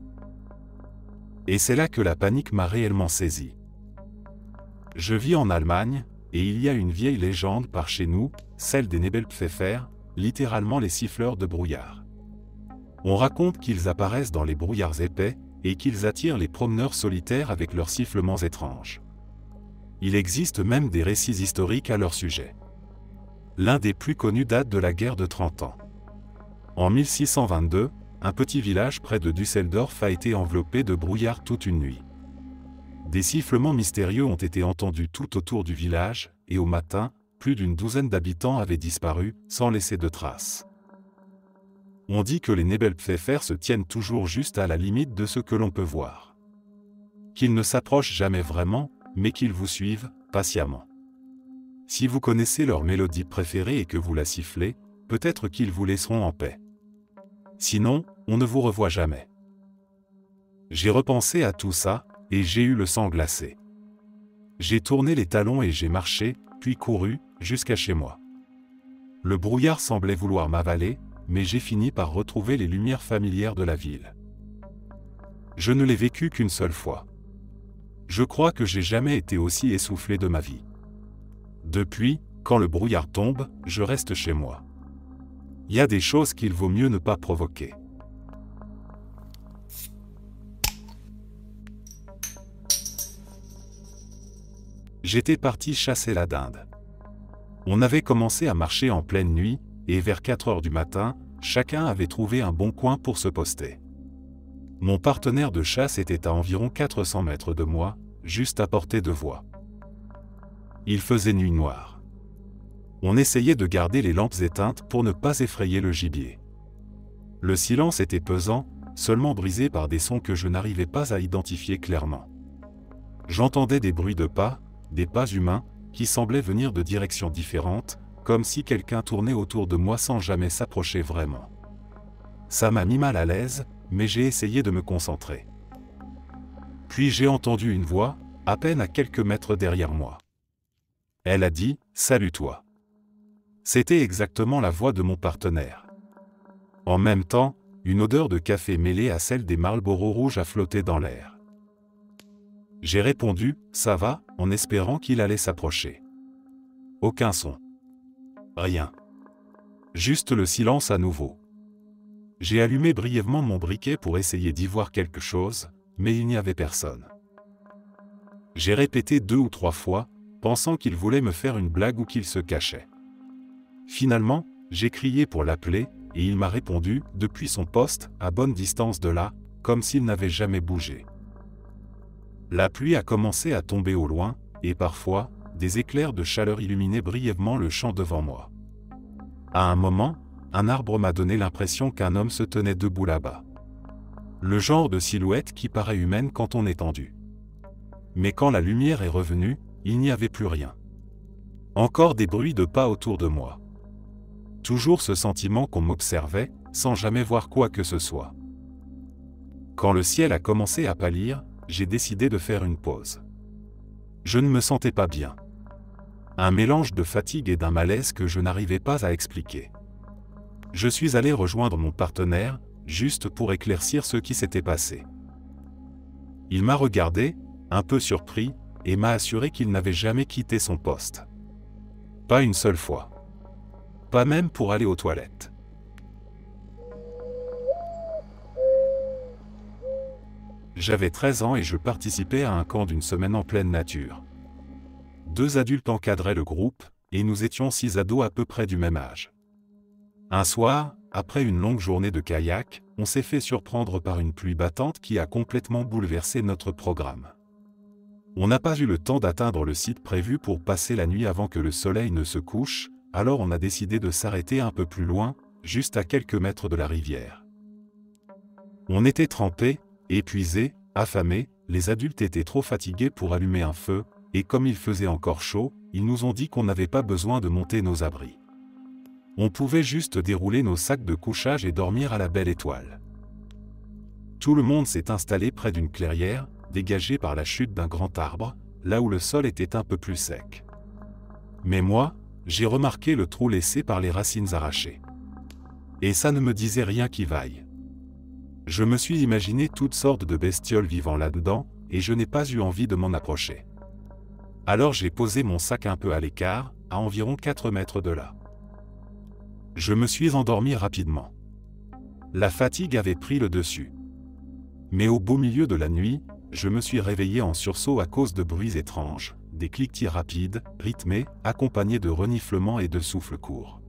Et c'est là que la panique m'a réellement saisi. Je vis en Allemagne, et il y a une vieille légende par chez nous, celle des Nebelpfeffer, littéralement les siffleurs de brouillard. On raconte qu'ils apparaissent dans les brouillards épais, et qu'ils attirent les promeneurs solitaires avec leurs sifflements étranges. Il existe même des récits historiques à leur sujet. L'un des plus connus date de la guerre de 30 ans. En 1622, un petit village près de Düsseldorf a été enveloppé de brouillard toute une nuit. Des sifflements mystérieux ont été entendus tout autour du village, et au matin, plus d'une douzaine d'habitants avaient disparu, sans laisser de traces. On dit que les Nebelpfeffer se tiennent toujours juste à la limite de ce que l'on peut voir. Qu'ils ne s'approchent jamais vraiment, mais qu'ils vous suivent, patiemment. Si vous connaissez leur mélodie préférée et que vous la sifflez, peut-être qu'ils vous laisseront en paix. Sinon, on ne vous revoit jamais. J'ai repensé à tout ça, et j'ai eu le sang glacé. J'ai tourné les talons et j'ai marché, puis couru, jusqu'à chez moi. Le brouillard semblait vouloir m'avaler, mais j'ai fini par retrouver les lumières familières de la ville. Je ne l'ai vécu qu'une seule fois. Je crois que j'ai jamais été aussi essoufflé de ma vie. Depuis, quand le brouillard tombe, je reste chez moi. Il y a des choses qu'il vaut mieux ne pas provoquer. J'étais parti chasser la dinde. On avait commencé à marcher en pleine nuit, et vers 4 heures du matin, chacun avait trouvé un bon coin pour se poster. Mon partenaire de chasse était à environ 400 mètres de moi, juste à portée de voix. Il faisait nuit noire. On essayait de garder les lampes éteintes pour ne pas effrayer le gibier. Le silence était pesant, seulement brisé par des sons que je n'arrivais pas à identifier clairement. J'entendais des bruits de pas, des pas humains, qui semblaient venir de directions différentes, comme si quelqu'un tournait autour de moi sans jamais s'approcher vraiment. Ça m'a mis mal à l'aise, mais j'ai essayé de me concentrer. Puis j'ai entendu une voix, à peine à quelques mètres derrière moi. Elle a dit « Salut toi ». C'était exactement la voix de mon partenaire. En même temps, une odeur de café mêlée à celle des Marlboro rouges a flotté dans l'air. J'ai répondu « Ça va » en espérant qu'il allait s'approcher. Aucun son. Rien. Juste le silence à nouveau. J'ai allumé brièvement mon briquet pour essayer d'y voir quelque chose, mais il n'y avait personne. J'ai répété 2 ou 3 fois, pensant qu'il voulait me faire une blague ou qu'il se cachait. Finalement, j'ai crié pour l'appeler, et il m'a répondu, depuis son poste, à bonne distance de là, comme s'il n'avait jamais bougé. La pluie a commencé à tomber au loin, et parfois, des éclairs de chaleur illuminaient brièvement le champ devant moi. À un moment, un arbre m'a donné l'impression qu'un homme se tenait debout là-bas. Le genre de silhouette qui paraît humaine quand on est tendu. Mais quand la lumière est revenue, il n'y avait plus rien. Encore des bruits de pas autour de moi. Toujours ce sentiment qu'on m'observait, sans jamais voir quoi que ce soit. Quand le ciel a commencé à pâlir, j'ai décidé de faire une pause. Je ne me sentais pas bien. Un mélange de fatigue et d'un malaise que je n'arrivais pas à expliquer. Je suis allé rejoindre mon partenaire, juste pour éclaircir ce qui s'était passé. Il m'a regardé, un peu surpris, et m'a assuré qu'il n'avait jamais quitté son poste. Pas une seule fois. Pas même pour aller aux toilettes. J'avais 13 ans et je participais à un camp d'une semaine en pleine nature. 2 adultes encadraient le groupe, et nous étions 6 ados à peu près du même âge. Un soir, après une longue journée de kayak, on s'est fait surprendre par une pluie battante qui a complètement bouleversé notre programme. On n'a pas eu le temps d'atteindre le site prévu pour passer la nuit avant que le soleil ne se couche, alors on a décidé de s'arrêter un peu plus loin, juste à quelques mètres de la rivière. On était trempés, épuisés, affamés, les adultes étaient trop fatigués pour allumer un feu, et comme il faisait encore chaud, ils nous ont dit qu'on n'avait pas besoin de monter nos abris. On pouvait juste dérouler nos sacs de couchage et dormir à la belle étoile. Tout le monde s'est installé près d'une clairière, dégagée par la chute d'un grand arbre, là où le sol était un peu plus sec. Mais moi, j'ai remarqué le trou laissé par les racines arrachées. Et ça ne me disait rien qui vaille. Je me suis imaginé toutes sortes de bestioles vivant là-dedans, et je n'ai pas eu envie de m'en approcher. Alors j'ai posé mon sac un peu à l'écart, à environ 4 mètres de là. Je me suis endormi rapidement. La fatigue avait pris le dessus. Mais au beau milieu de la nuit, je me suis réveillé en sursaut à cause de bruits étranges, des cliquetis rapides, rythmés, accompagnés de reniflements et de souffles courts.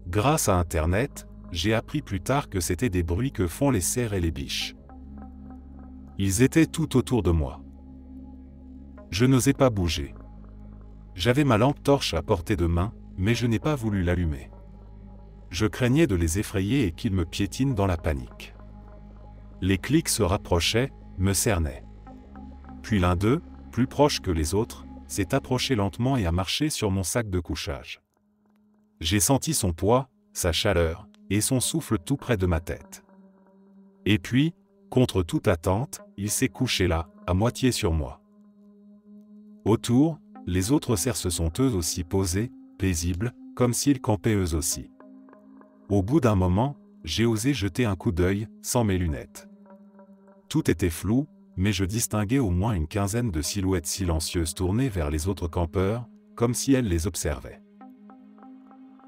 Grâce à Internet, j'ai appris plus tard que c'était des bruits que font les cerfs et les biches. Ils étaient tout autour de moi. Je n'osais pas bouger. J'avais ma lampe torche à portée de main, mais je n'ai pas voulu l'allumer. Je craignais de les effrayer et qu'ils me piétinent dans la panique. Les clics se rapprochaient, me cernaient. Puis l'un d'eux, plus proche que les autres, s'est approché lentement et a marché sur mon sac de couchage. J'ai senti son poids, sa chaleur, et son souffle tout près de ma tête. Et puis, contre toute attente, il s'est couché là, à moitié sur moi. Autour, les autres cerfs se sont eux aussi posés, paisibles, comme s'ils campaient eux aussi. Au bout d'un moment, j'ai osé jeter un coup d'œil, sans mes lunettes. Tout était flou, mais je distinguais au moins une quinzaine de silhouettes silencieuses tournées vers les autres campeurs, comme si elles les observaient.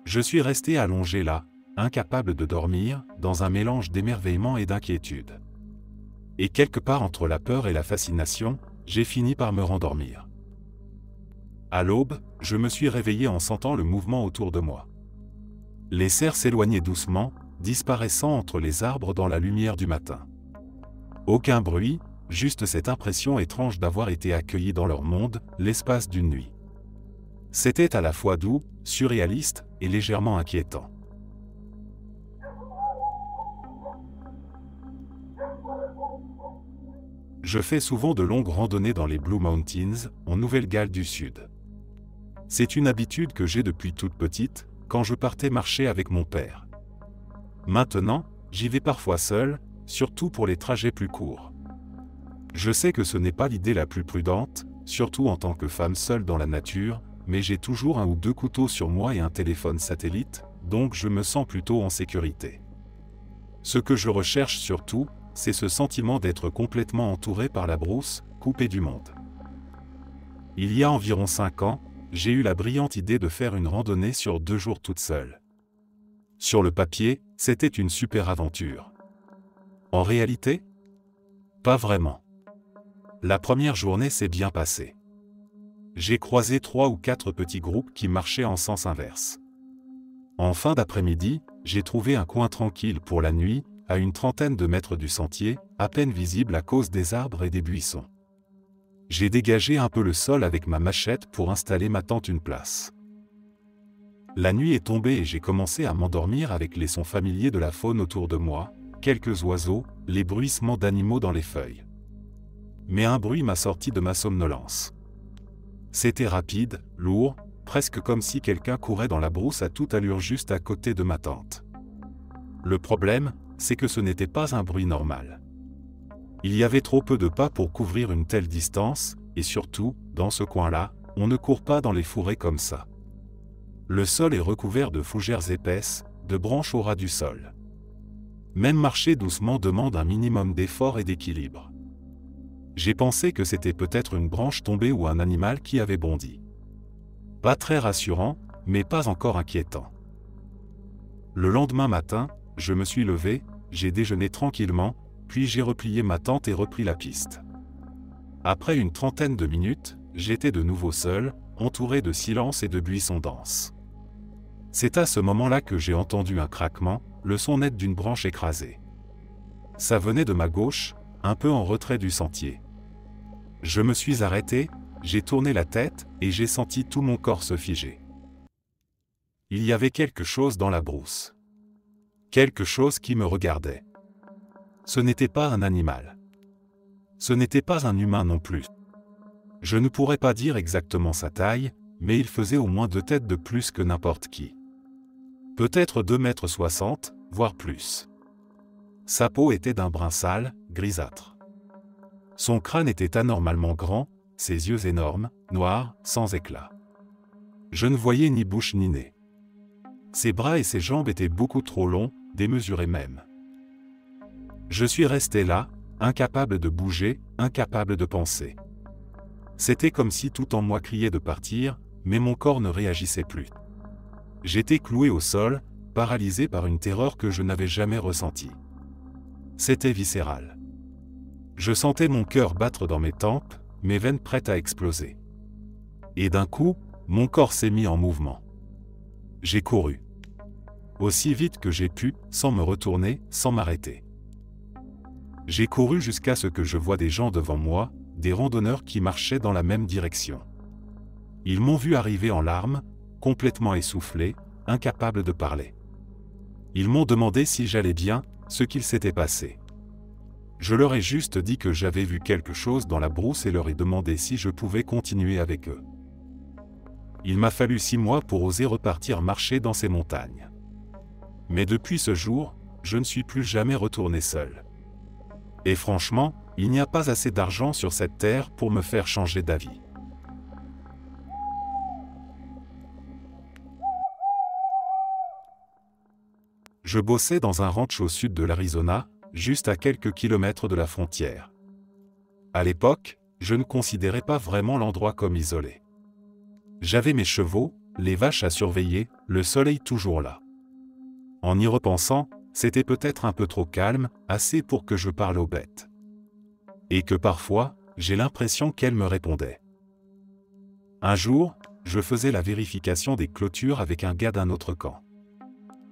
Je suis resté allongé là, incapable de dormir, dans un mélange d'émerveillement et d'inquiétude. Et quelque part entre la peur et la fascination, j'ai fini par me rendormir. À l'aube, je me suis réveillé en sentant le mouvement autour de moi. Les cerfs s'éloignaient doucement, disparaissant entre les arbres dans la lumière du matin. Aucun bruit, juste cette impression étrange d'avoir été accueilli dans leur monde, l'espace d'une nuit. C'était à la fois doux, surréaliste et légèrement inquiétant. Je fais souvent de longues randonnées dans les Blue Mountains, en Nouvelle-Galles du Sud. C'est une habitude que j'ai depuis toute petite, quand je partais marcher avec mon père. Maintenant, j'y vais parfois seul, surtout pour les trajets plus courts. Je sais que ce n'est pas l'idée la plus prudente, surtout en tant que femme seule dans la nature, mais j'ai toujours 1 ou 2 couteaux sur moi et un téléphone satellite, donc je me sens plutôt en sécurité. Ce que je recherche surtout, c'est ce sentiment d'être complètement entouré par la brousse, coupé du monde. Il y a environ 5 ans, j'ai eu la brillante idée de faire une randonnée sur 2 jours toute seule. Sur le papier, c'était une super aventure. En réalité, pas vraiment. La première journée s'est bien passée. J'ai croisé 3 ou 4 petits groupes qui marchaient en sens inverse. En fin d'après-midi, j'ai trouvé un coin tranquille pour la nuit, à une trentaine de mètres du sentier, à peine visible à cause des arbres et des buissons. J'ai dégagé un peu le sol avec ma machette pour installer ma tente une place. La nuit est tombée et j'ai commencé à m'endormir avec les sons familiers de la faune autour de moi, quelques oiseaux, les bruissements d'animaux dans les feuilles. Mais un bruit m'a sorti de ma somnolence. C'était rapide, lourd, presque comme si quelqu'un courait dans la brousse à toute allure juste à côté de ma tente. Le problème, c'est que ce n'était pas un bruit normal. Il y avait trop peu de pas pour couvrir une telle distance, et surtout, dans ce coin-là, on ne court pas dans les fourrés comme ça. Le sol est recouvert de fougères épaisses, de branches au ras du sol. Même marcher doucement demande un minimum d'effort et d'équilibre. J'ai pensé que c'était peut-être une branche tombée ou un animal qui avait bondi. Pas très rassurant, mais pas encore inquiétant. Le lendemain matin, je me suis levé, j'ai déjeuné tranquillement, puis j'ai replié ma tente et repris la piste. Après une trentaine de minutes, j'étais de nouveau seul, entouré de silence et de buissons denses. C'est à ce moment-là que j'ai entendu un craquement, le son net d'une branche écrasée. Ça venait de ma gauche, un peu en retrait du sentier. Je me suis arrêté, j'ai tourné la tête, et j'ai senti tout mon corps se figer. Il y avait quelque chose dans la brousse. Quelque chose qui me regardait. Ce n'était pas un animal. Ce n'était pas un humain non plus. Je ne pourrais pas dire exactement sa taille, mais il faisait au moins 2 têtes de plus que n'importe qui. Peut-être 2,60 m, voire plus. Sa peau était d'un brun sale, grisâtre. Son crâne était anormalement grand, ses yeux énormes, noirs, sans éclat. Je ne voyais ni bouche ni nez. Ses bras et ses jambes étaient beaucoup trop longs, démesurés même. Je suis resté là, incapable de bouger, incapable de penser. C'était comme si tout en moi criait de partir, mais mon corps ne réagissait plus. J'étais cloué au sol, paralysé par une terreur que je n'avais jamais ressentie. C'était viscéral. Je sentais mon cœur battre dans mes tempes, mes veines prêtes à exploser. Et d'un coup, mon corps s'est mis en mouvement. J'ai couru. Aussi vite que j'ai pu, sans me retourner, sans m'arrêter. J'ai couru jusqu'à ce que je voie des gens devant moi, des randonneurs qui marchaient dans la même direction. Ils m'ont vu arriver en larmes, complètement essoufflé, incapable de parler. Ils m'ont demandé si j'allais bien, ce qu'il s'était passé. Je leur ai juste dit que j'avais vu quelque chose dans la brousse et leur ai demandé si je pouvais continuer avec eux. Il m'a fallu 6 mois pour oser repartir marcher dans ces montagnes. Mais depuis ce jour, je ne suis plus jamais retourné seul. Et franchement, il n'y a pas assez d'argent sur cette terre pour me faire changer d'avis. Je bossais dans un ranch au sud de l'Arizona, juste à quelques kilomètres de la frontière. À l'époque, je ne considérais pas vraiment l'endroit comme isolé. J'avais mes chevaux, les vaches à surveiller, le soleil toujours là. En y repensant, c'était peut-être un peu trop calme, assez pour que je parle aux bêtes. Et que parfois, j'ai l'impression qu'elles me répondaient. Un jour, je faisais la vérification des clôtures avec un gars d'un autre camp.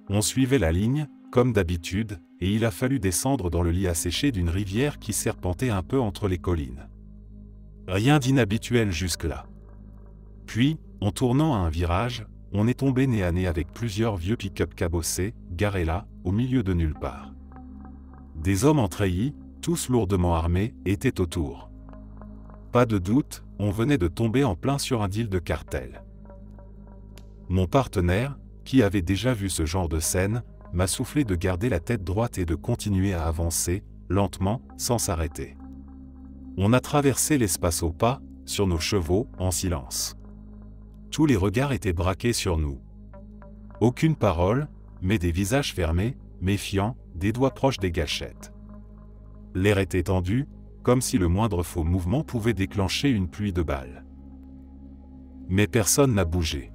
On suivait la ligne, comme d'habitude, et il a fallu descendre dans le lit asséché d'une rivière qui serpentait un peu entre les collines. Rien d'inhabituel jusque-là. Puis, en tournant à un virage, on est tombé nez à nez avec plusieurs vieux pick-up cabossés, garés là, au milieu de nulle part. Des hommes en treillis, tous lourdement armés, étaient autour. Pas de doute, on venait de tomber en plein sur un deal de cartel. Mon partenaire, qui avait déjà vu ce genre de scène, m'a soufflé de garder la tête droite et de continuer à avancer, lentement, sans s'arrêter. On a traversé l'espace au pas, sur nos chevaux, en silence. Tous les regards étaient braqués sur nous. Aucune parole, mais des visages fermés, méfiants, des doigts proches des gâchettes. L'air était tendu, comme si le moindre faux mouvement pouvait déclencher une pluie de balles. Mais personne n'a bougé.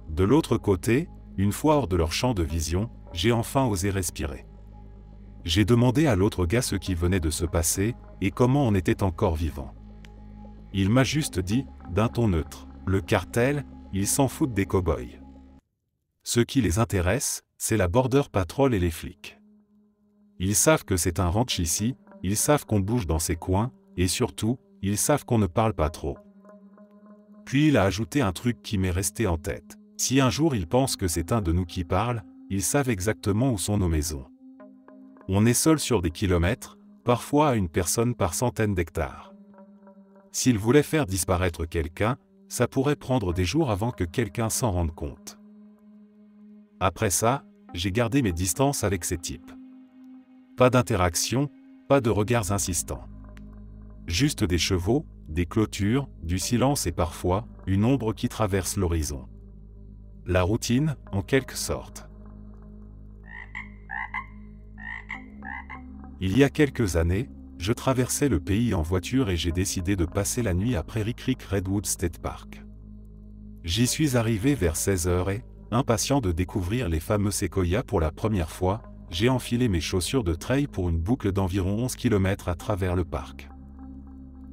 De l'autre côté, une fois hors de leur champ de vision, j'ai enfin osé respirer. J'ai demandé à l'autre gars ce qui venait de se passer, et comment on était encore vivant. Il m'a juste dit, d'un ton neutre, le cartel, ils s'en foutent des cow-boys. Ce qui les intéresse, c'est la border patrol et les flics. Ils savent que c'est un ranch ici, ils savent qu'on bouge dans ces coins, et surtout, ils savent qu'on ne parle pas trop. Puis il a ajouté un truc qui m'est resté en tête. Si un jour ils pensent que c'est un de nous qui parle, ils savent exactement où sont nos maisons. On est seul sur des kilomètres, parfois à une personne par centaines d'hectares. S'ils voulaient faire disparaître quelqu'un, ça pourrait prendre des jours avant que quelqu'un s'en rende compte. Après ça, j'ai gardé mes distances avec ces types. Pas d'interaction, pas de regards insistants. Juste des chevaux, des clôtures, du silence et parfois, une ombre qui traverse l'horizon. La routine, en quelque sorte. Il y a quelques années, je traversais le pays en voiture et j'ai décidé de passer la nuit à Prairie Creek Redwood State Park. J'y suis arrivé vers 16h et, impatient de découvrir les fameux séquoias pour la première fois, j'ai enfilé mes chaussures de trail pour une boucle d'environ 11 km à travers le parc.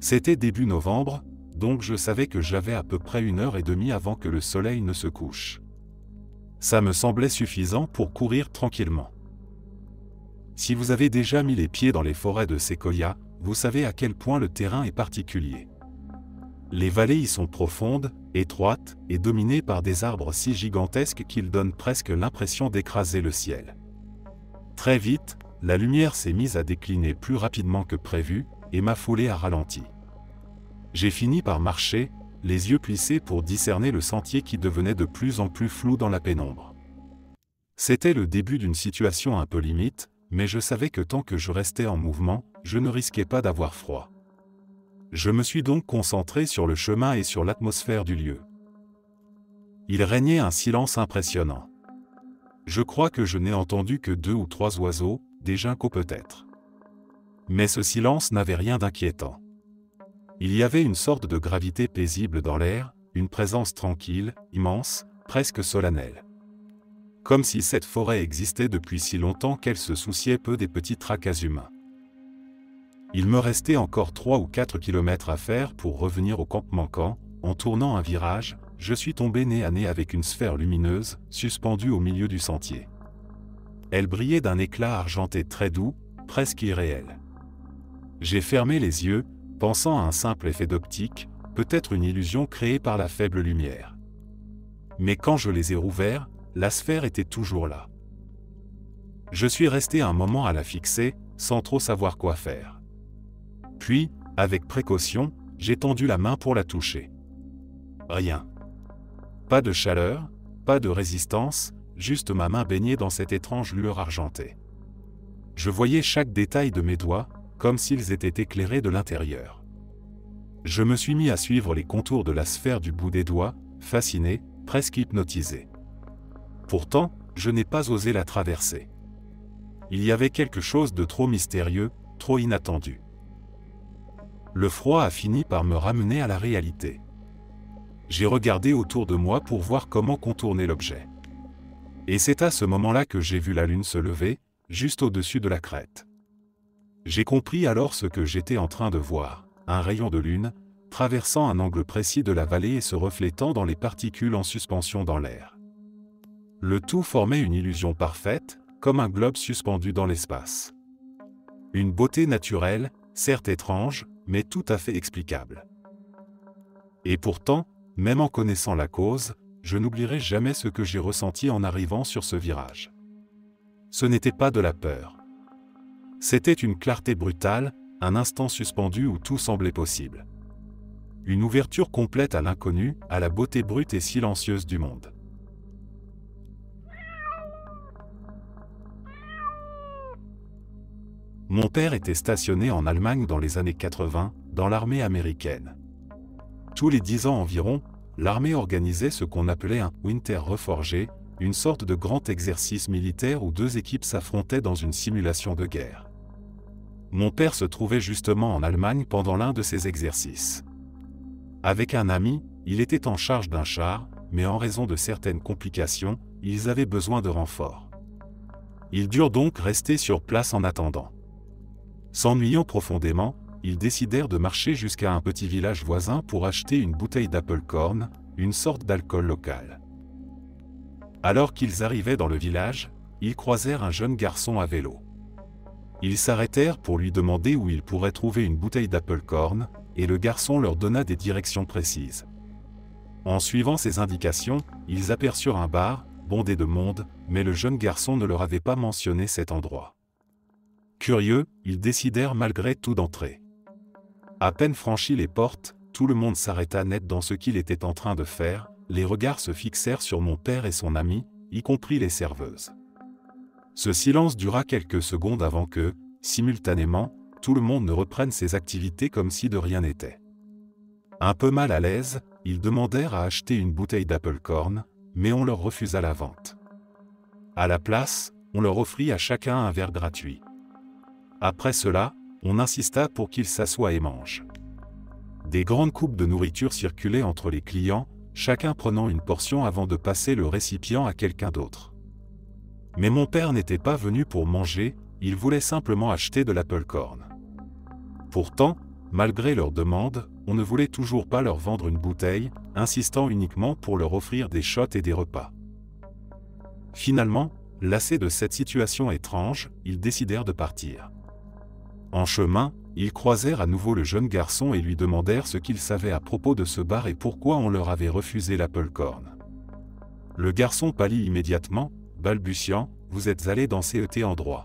C'était début novembre, donc je savais que j'avais à peu près 1h30 avant que le soleil ne se couche. Ça me semblait suffisant pour courir tranquillement. Si vous avez déjà mis les pieds dans les forêts de séquoia, vous savez à quel point le terrain est particulier. Les vallées y sont profondes, étroites et dominées par des arbres si gigantesques qu'ils donnent presque l'impression d'écraser le ciel. Très vite, la lumière s'est mise à décliner plus rapidement que prévu, et ma foulée a ralenti. J'ai fini par marcher, les yeux plissés pour discerner le sentier qui devenait de plus en plus flou dans la pénombre. C'était le début d'une situation un peu limite, mais je savais que tant que je restais en mouvement, je ne risquais pas d'avoir froid. Je me suis donc concentré sur le chemin et sur l'atmosphère du lieu. Il régnait un silence impressionnant. Je crois que je n'ai entendu que 2 ou 3 oiseaux, des juncos peut-être. Mais ce silence n'avait rien d'inquiétant. Il y avait une sorte de gravité paisible dans l'air, une présence tranquille, immense, presque solennelle. Comme si cette forêt existait depuis si longtemps qu'elle se souciait peu des petits tracas humains. Il me restait encore 3 ou 4 kilomètres à faire pour revenir au campement quand, en tournant un virage, je suis tombé nez à nez avec une sphère lumineuse, suspendue au milieu du sentier. Elle brillait d'un éclat argenté très doux, presque irréel. J'ai fermé les yeux, pensant à un simple effet d'optique, peut-être une illusion créée par la faible lumière. Mais quand je les ai rouverts, la sphère était toujours là. Je suis resté un moment à la fixer, sans trop savoir quoi faire. Puis, avec précaution, j'ai tendu la main pour la toucher. Rien. Pas de chaleur, pas de résistance, juste ma main baignée dans cette étrange lueur argentée. Je voyais chaque détail de mes doigts, comme s'ils étaient éclairés de l'intérieur. Je me suis mis à suivre les contours de la sphère du bout des doigts, fasciné, presque hypnotisé. Pourtant, je n'ai pas osé la traverser. Il y avait quelque chose de trop mystérieux, trop inattendu. Le froid a fini par me ramener à la réalité. J'ai regardé autour de moi pour voir comment contourner l'objet. Et c'est à ce moment-là que j'ai vu la lune se lever, juste au-dessus de la crête. J'ai compris alors ce que j'étais en train de voir, un rayon de lune, traversant un angle précis de la vallée et se reflétant dans les particules en suspension dans l'air. Le tout formait une illusion parfaite, comme un globe suspendu dans l'espace. Une beauté naturelle, certes étrange, mais tout à fait explicable. Et pourtant, même en connaissant la cause, je n'oublierai jamais ce que j'ai ressenti en arrivant sur ce virage. Ce n'était pas de la peur. C'était une clarté brutale, un instant suspendu où tout semblait possible. Une ouverture complète à l'inconnu, à la beauté brute et silencieuse du monde. Mon père était stationné en Allemagne dans les années 80, dans l'armée américaine. Tous les 10 ans environ, l'armée organisait ce qu'on appelait un « Winter Reforgé », une sorte de grand exercice militaire où deux équipes s'affrontaient dans une simulation de guerre. Mon père se trouvait justement en Allemagne pendant l'un de ces exercices. Avec un ami, il était en charge d'un char, mais en raison de certaines complications, ils avaient besoin de renforts. Ils durent donc rester sur place en attendant. S'ennuyant profondément, ils décidèrent de marcher jusqu'à un petit village voisin pour acheter une bouteille d'Applecorn, une sorte d'alcool local. Alors qu'ils arrivaient dans le village, ils croisèrent un jeune garçon à vélo. Ils s'arrêtèrent pour lui demander où ils pourraient trouver une bouteille d'Applecorn, et le garçon leur donna des directions précises. En suivant ces indications, ils aperçurent un bar, bondé de monde, mais le jeune garçon ne leur avait pas mentionné cet endroit. Curieux, ils décidèrent malgré tout d'entrer. À peine franchis les portes, tout le monde s'arrêta net dans ce qu'il était en train de faire, les regards se fixèrent sur mon père et son ami, y compris les serveuses. Ce silence dura quelques secondes avant que, simultanément, tout le monde ne reprenne ses activités comme si de rien n'était. Un peu mal à l'aise, ils demandèrent à acheter une bouteille d'Applecorn, mais on leur refusa la vente. À la place, on leur offrit à chacun un verre gratuit. Après cela, on insista pour qu'ils s'assoient et mangent. Des grandes coupes de nourriture circulaient entre les clients, chacun prenant une portion avant de passer le récipient à quelqu'un d'autre. Mais mon père n'était pas venu pour manger, il voulait simplement acheter de l'Applecorn. Pourtant, malgré leurs demandes, on ne voulait toujours pas leur vendre une bouteille, insistant uniquement pour leur offrir des shots et des repas. Finalement, lassés de cette situation étrange, ils décidèrent de partir. En chemin, ils croisèrent à nouveau le jeune garçon et lui demandèrent ce qu'il savait à propos de ce bar et pourquoi on leur avait refusé l'Applecorn. Le garçon pâlit immédiatement, balbutiant « Vous êtes allé dans cet endroit ».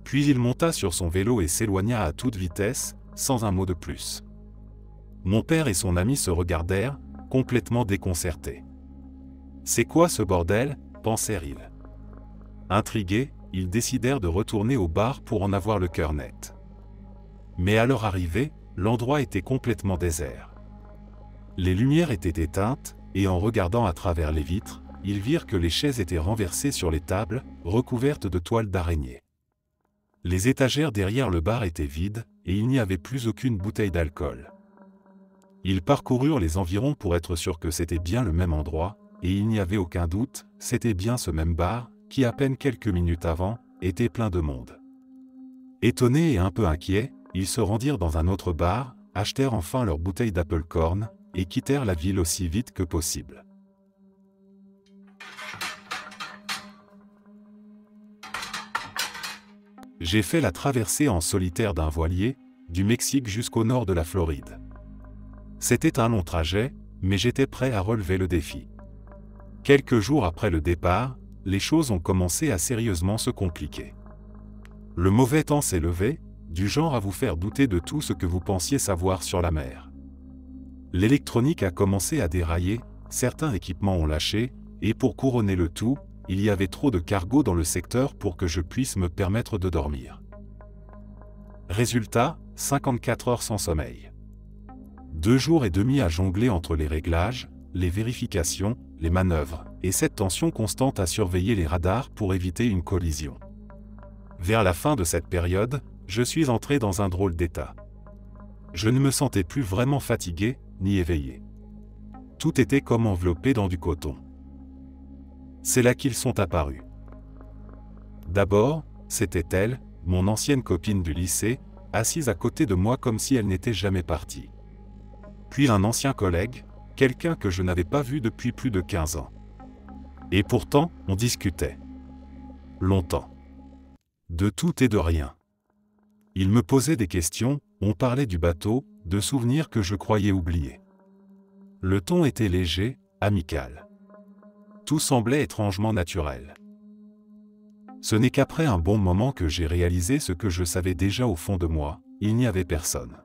Puis il monta sur son vélo et s'éloigna à toute vitesse, sans un mot de plus. Mon père et son ami se regardèrent, complètement déconcertés. « C'est quoi ce bordel ?» pensèrent-ils. Intrigués, ils décidèrent de retourner au bar pour en avoir le cœur net. Mais à leur arrivée, l'endroit était complètement désert. Les lumières étaient éteintes, et en regardant à travers les vitres, ils virent que les chaises étaient renversées sur les tables, recouvertes de toiles d'araignée. Les étagères derrière le bar étaient vides, et il n'y avait plus aucune bouteille d'alcool. Ils parcoururent les environs pour être sûrs que c'était bien le même endroit, et il n'y avait aucun doute, c'était bien ce même bar, qui à peine quelques minutes avant, était plein de monde. Étonnés et un peu inquiets, ils se rendirent dans un autre bar, achetèrent enfin leur bouteille d'Applecorn, et quittèrent la ville aussi vite que possible. J'ai fait la traversée en solitaire d'un voilier, du Mexique jusqu'au nord de la Floride. C'était un long trajet, mais j'étais prêt à relever le défi. Quelques jours après le départ, les choses ont commencé à sérieusement se compliquer. Le mauvais temps s'est levé, du genre à vous faire douter de tout ce que vous pensiez savoir sur la mer. L'électronique a commencé à dérailler, certains équipements ont lâché, et pour couronner le tout, il y avait trop de cargo dans le secteur pour que je puisse me permettre de dormir. Résultat, 54 heures sans sommeil. 2 jours et demi à jongler entre les réglages, les vérifications, les manœuvres, et cette tension constante à surveiller les radars pour éviter une collision. Vers la fin de cette période, je suis entré dans un drôle d'état. Je ne me sentais plus vraiment fatigué, ni éveillé. Tout était comme enveloppé dans du coton. C'est là qu'ils sont apparus. D'abord, c'était elle, mon ancienne copine du lycée, assise à côté de moi comme si elle n'était jamais partie. Puis un ancien collègue, quelqu'un que je n'avais pas vu depuis plus de 15 ans. Et pourtant, on discutait. Longtemps. De tout et de rien. Il me posait des questions, on parlait du bateau, de souvenirs que je croyais oublier. Le ton était léger, amical. Tout semblait étrangement naturel. Ce n'est qu'après un bon moment que j'ai réalisé ce que je savais déjà au fond de moi, il n'y avait personne.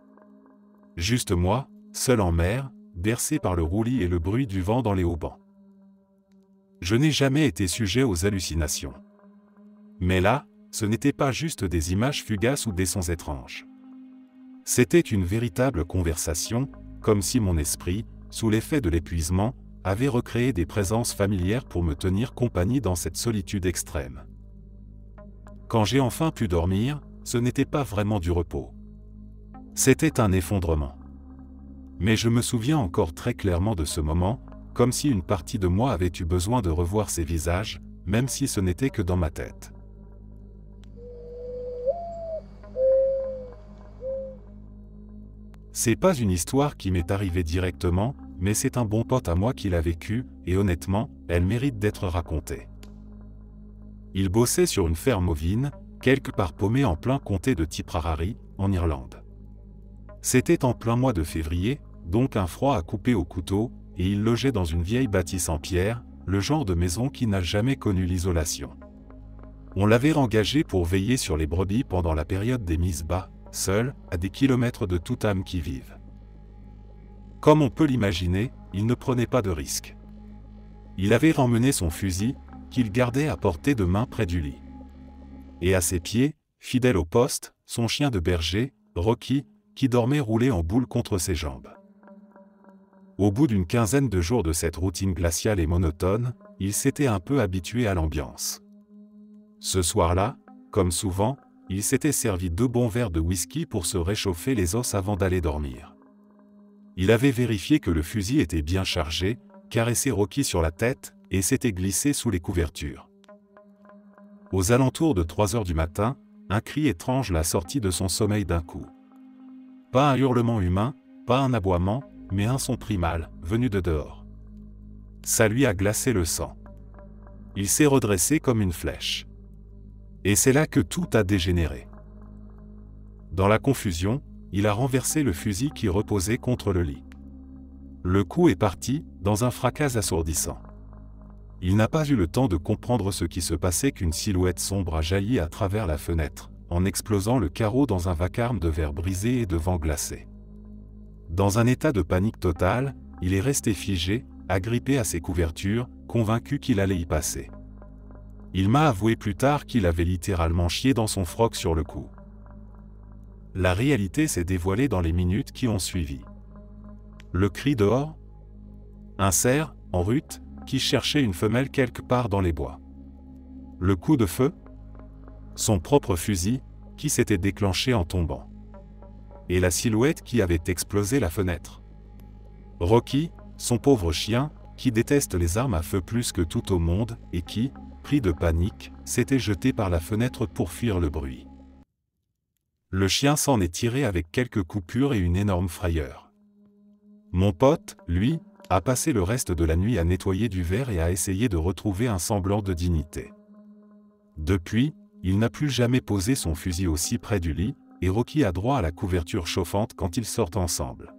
Juste moi, seul en mer, bercé par le roulis et le bruit du vent dans les haubans. Je n'ai jamais été sujet aux hallucinations. Mais là, ce n'était pas juste des images fugaces ou des sons étranges. C'était une véritable conversation, comme si mon esprit, sous l'effet de l'épuisement, avait recréé des présences familières pour me tenir compagnie dans cette solitude extrême. Quand j'ai enfin pu dormir, ce n'était pas vraiment du repos. C'était un effondrement. Mais je me souviens encore très clairement de ce moment, comme si une partie de moi avait eu besoin de revoir ces visages, même si ce n'était que dans ma tête. C'est pas une histoire qui m'est arrivée directement, mais c'est un bon pote à moi qui l'a vécue, et honnêtement, elle mérite d'être racontée. Il bossait sur une ferme ovine, quelque part paumé en plein comté de Tipperary, en Irlande. C'était en plein mois de février, donc un froid à couper au couteau, et il logeait dans une vieille bâtisse en pierre, le genre de maison qui n'a jamais connu l'isolation. On l'avait engagé pour veiller sur les brebis pendant la période des mises bas, seul, à des kilomètres de toute âme qui vive. Comme on peut l'imaginer, il ne prenait pas de risques. Il avait emmené son fusil, qu'il gardait à portée de main près du lit. Et à ses pieds, fidèle au poste, son chien de berger, Rocky, qui dormait roulé en boule contre ses jambes. Au bout d'une quinzaine de jours de cette routine glaciale et monotone, il s'était un peu habitué à l'ambiance. Ce soir-là, comme souvent, il s'était servi 2 bons verres de whisky pour se réchauffer les os avant d'aller dormir. Il avait vérifié que le fusil était bien chargé, caressé Rocky sur la tête, et s'était glissé sous les couvertures. Aux alentours de 3 heures du matin, un cri étrange l'a sorti de son sommeil d'un coup. Pas un hurlement humain, pas un aboiement, mais un son primal, venu de dehors. Ça lui a glacé le sang. Il s'est redressé comme une flèche. Et c'est là que tout a dégénéré. Dans la confusion, il a renversé le fusil qui reposait contre le lit. Le coup est parti, dans un fracas assourdissant. Il n'a pas eu le temps de comprendre ce qui se passait qu'une silhouette sombre a jailli à travers la fenêtre, en explosant le carreau dans un vacarme de verre brisé et de vent glacé. Dans un état de panique totale, il est resté figé, agrippé à ses couvertures, convaincu qu'il allait y passer. Il m'a avoué plus tard qu'il avait littéralement chié dans son froc sur le coup. La réalité s'est dévoilée dans les minutes qui ont suivi. Le cri dehors? Un cerf, en rut, qui cherchait une femelle quelque part dans les bois. Le coup de feu? Son propre fusil, qui s'était déclenché en tombant. Et la silhouette qui avait explosé la fenêtre. Rocky, son pauvre chien, qui déteste les armes à feu plus que tout au monde, et qui, pris de panique, s'était jeté par la fenêtre pour fuir le bruit. Le chien s'en est tiré avec quelques coupures et une énorme frayeur. Mon pote, lui, a passé le reste de la nuit à nettoyer du verre et à essayer de retrouver un semblant de dignité. Depuis, il n'a plus jamais posé son fusil aussi près du lit, et Rocky a droit à la couverture chauffante quand ils sortent ensemble.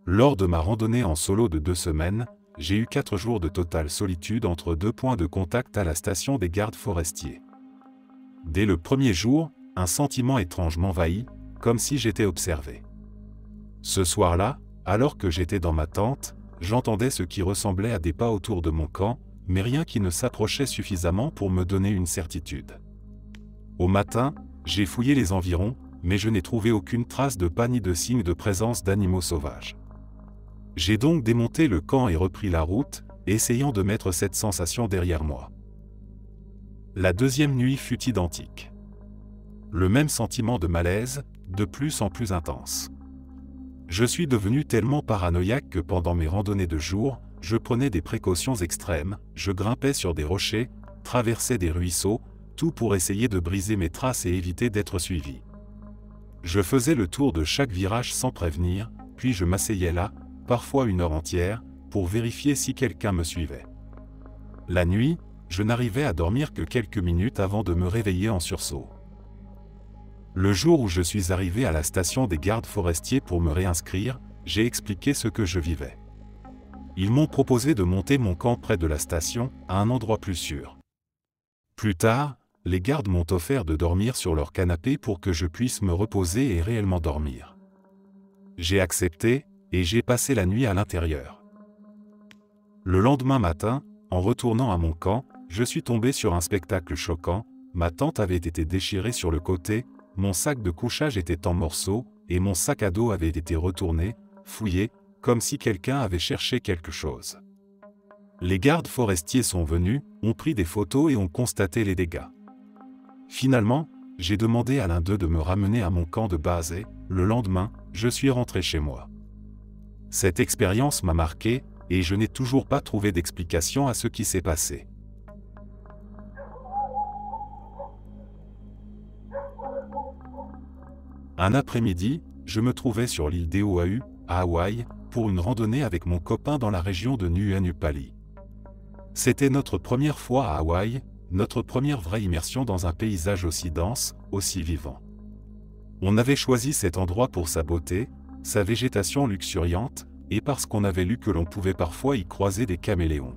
Lors de ma randonnée en solo de 2 semaines, j'ai eu 4 jours de totale solitude entre 2 points de contact à la station des gardes forestiers. Dès le premier jour, un sentiment étrange m'envahit, comme si j'étais observé. Ce soir-là, alors que j'étais dans ma tente, j'entendais ce qui ressemblait à des pas autour de mon camp, mais rien qui ne s'approchait suffisamment pour me donner une certitude. Au matin, j'ai fouillé les environs, mais je n'ai trouvé aucune trace de pas ni de signe de présence d'animaux sauvages. J'ai donc démonté le camp et repris la route, essayant de mettre cette sensation derrière moi. La deuxième nuit fut identique. Le même sentiment de malaise, de plus en plus intense. Je suis devenu tellement paranoïaque que pendant mes randonnées de jour, je prenais des précautions extrêmes, je grimpais sur des rochers, traversais des ruisseaux, tout pour essayer de briser mes traces et éviter d'être suivi. Je faisais le tour de chaque virage sans prévenir, puis je m'asseyais là, parfois 1 heure entière, pour vérifier si quelqu'un me suivait. La nuit, je n'arrivais à dormir que quelques minutes avant de me réveiller en sursaut. Le jour où je suis arrivé à la station des gardes forestiers pour me réinscrire, j'ai expliqué ce que je vivais. Ils m'ont proposé de monter mon camp près de la station, à un endroit plus sûr. Plus tard, les gardes m'ont offert de dormir sur leur canapé pour que je puisse me reposer et réellement dormir. J'ai accepté, et j'ai passé la nuit à l'intérieur. Le lendemain matin, en retournant à mon camp, je suis tombé sur un spectacle choquant. Ma tente avait été déchirée sur le côté, mon sac de couchage était en morceaux, et mon sac à dos avait été retourné, fouillé, comme si quelqu'un avait cherché quelque chose. Les gardes forestiers sont venus, ont pris des photos et ont constaté les dégâts. Finalement, j'ai demandé à l'un d'eux de me ramener à mon camp de base et, le lendemain, je suis rentré chez moi. Cette expérience m'a marqué, et je n'ai toujours pas trouvé d'explication à ce qui s'est passé. Un après-midi, je me trouvais sur l'île d'Oahu, à Hawaï, pour une randonnée avec mon copain dans la région de Nuuanu-Pali. C'était notre première fois à Hawaï, notre première vraie immersion dans un paysage aussi dense, aussi vivant. On avait choisi cet endroit pour sa beauté, sa végétation luxuriante, et parce qu'on avait lu que l'on pouvait parfois y croiser des caméléons.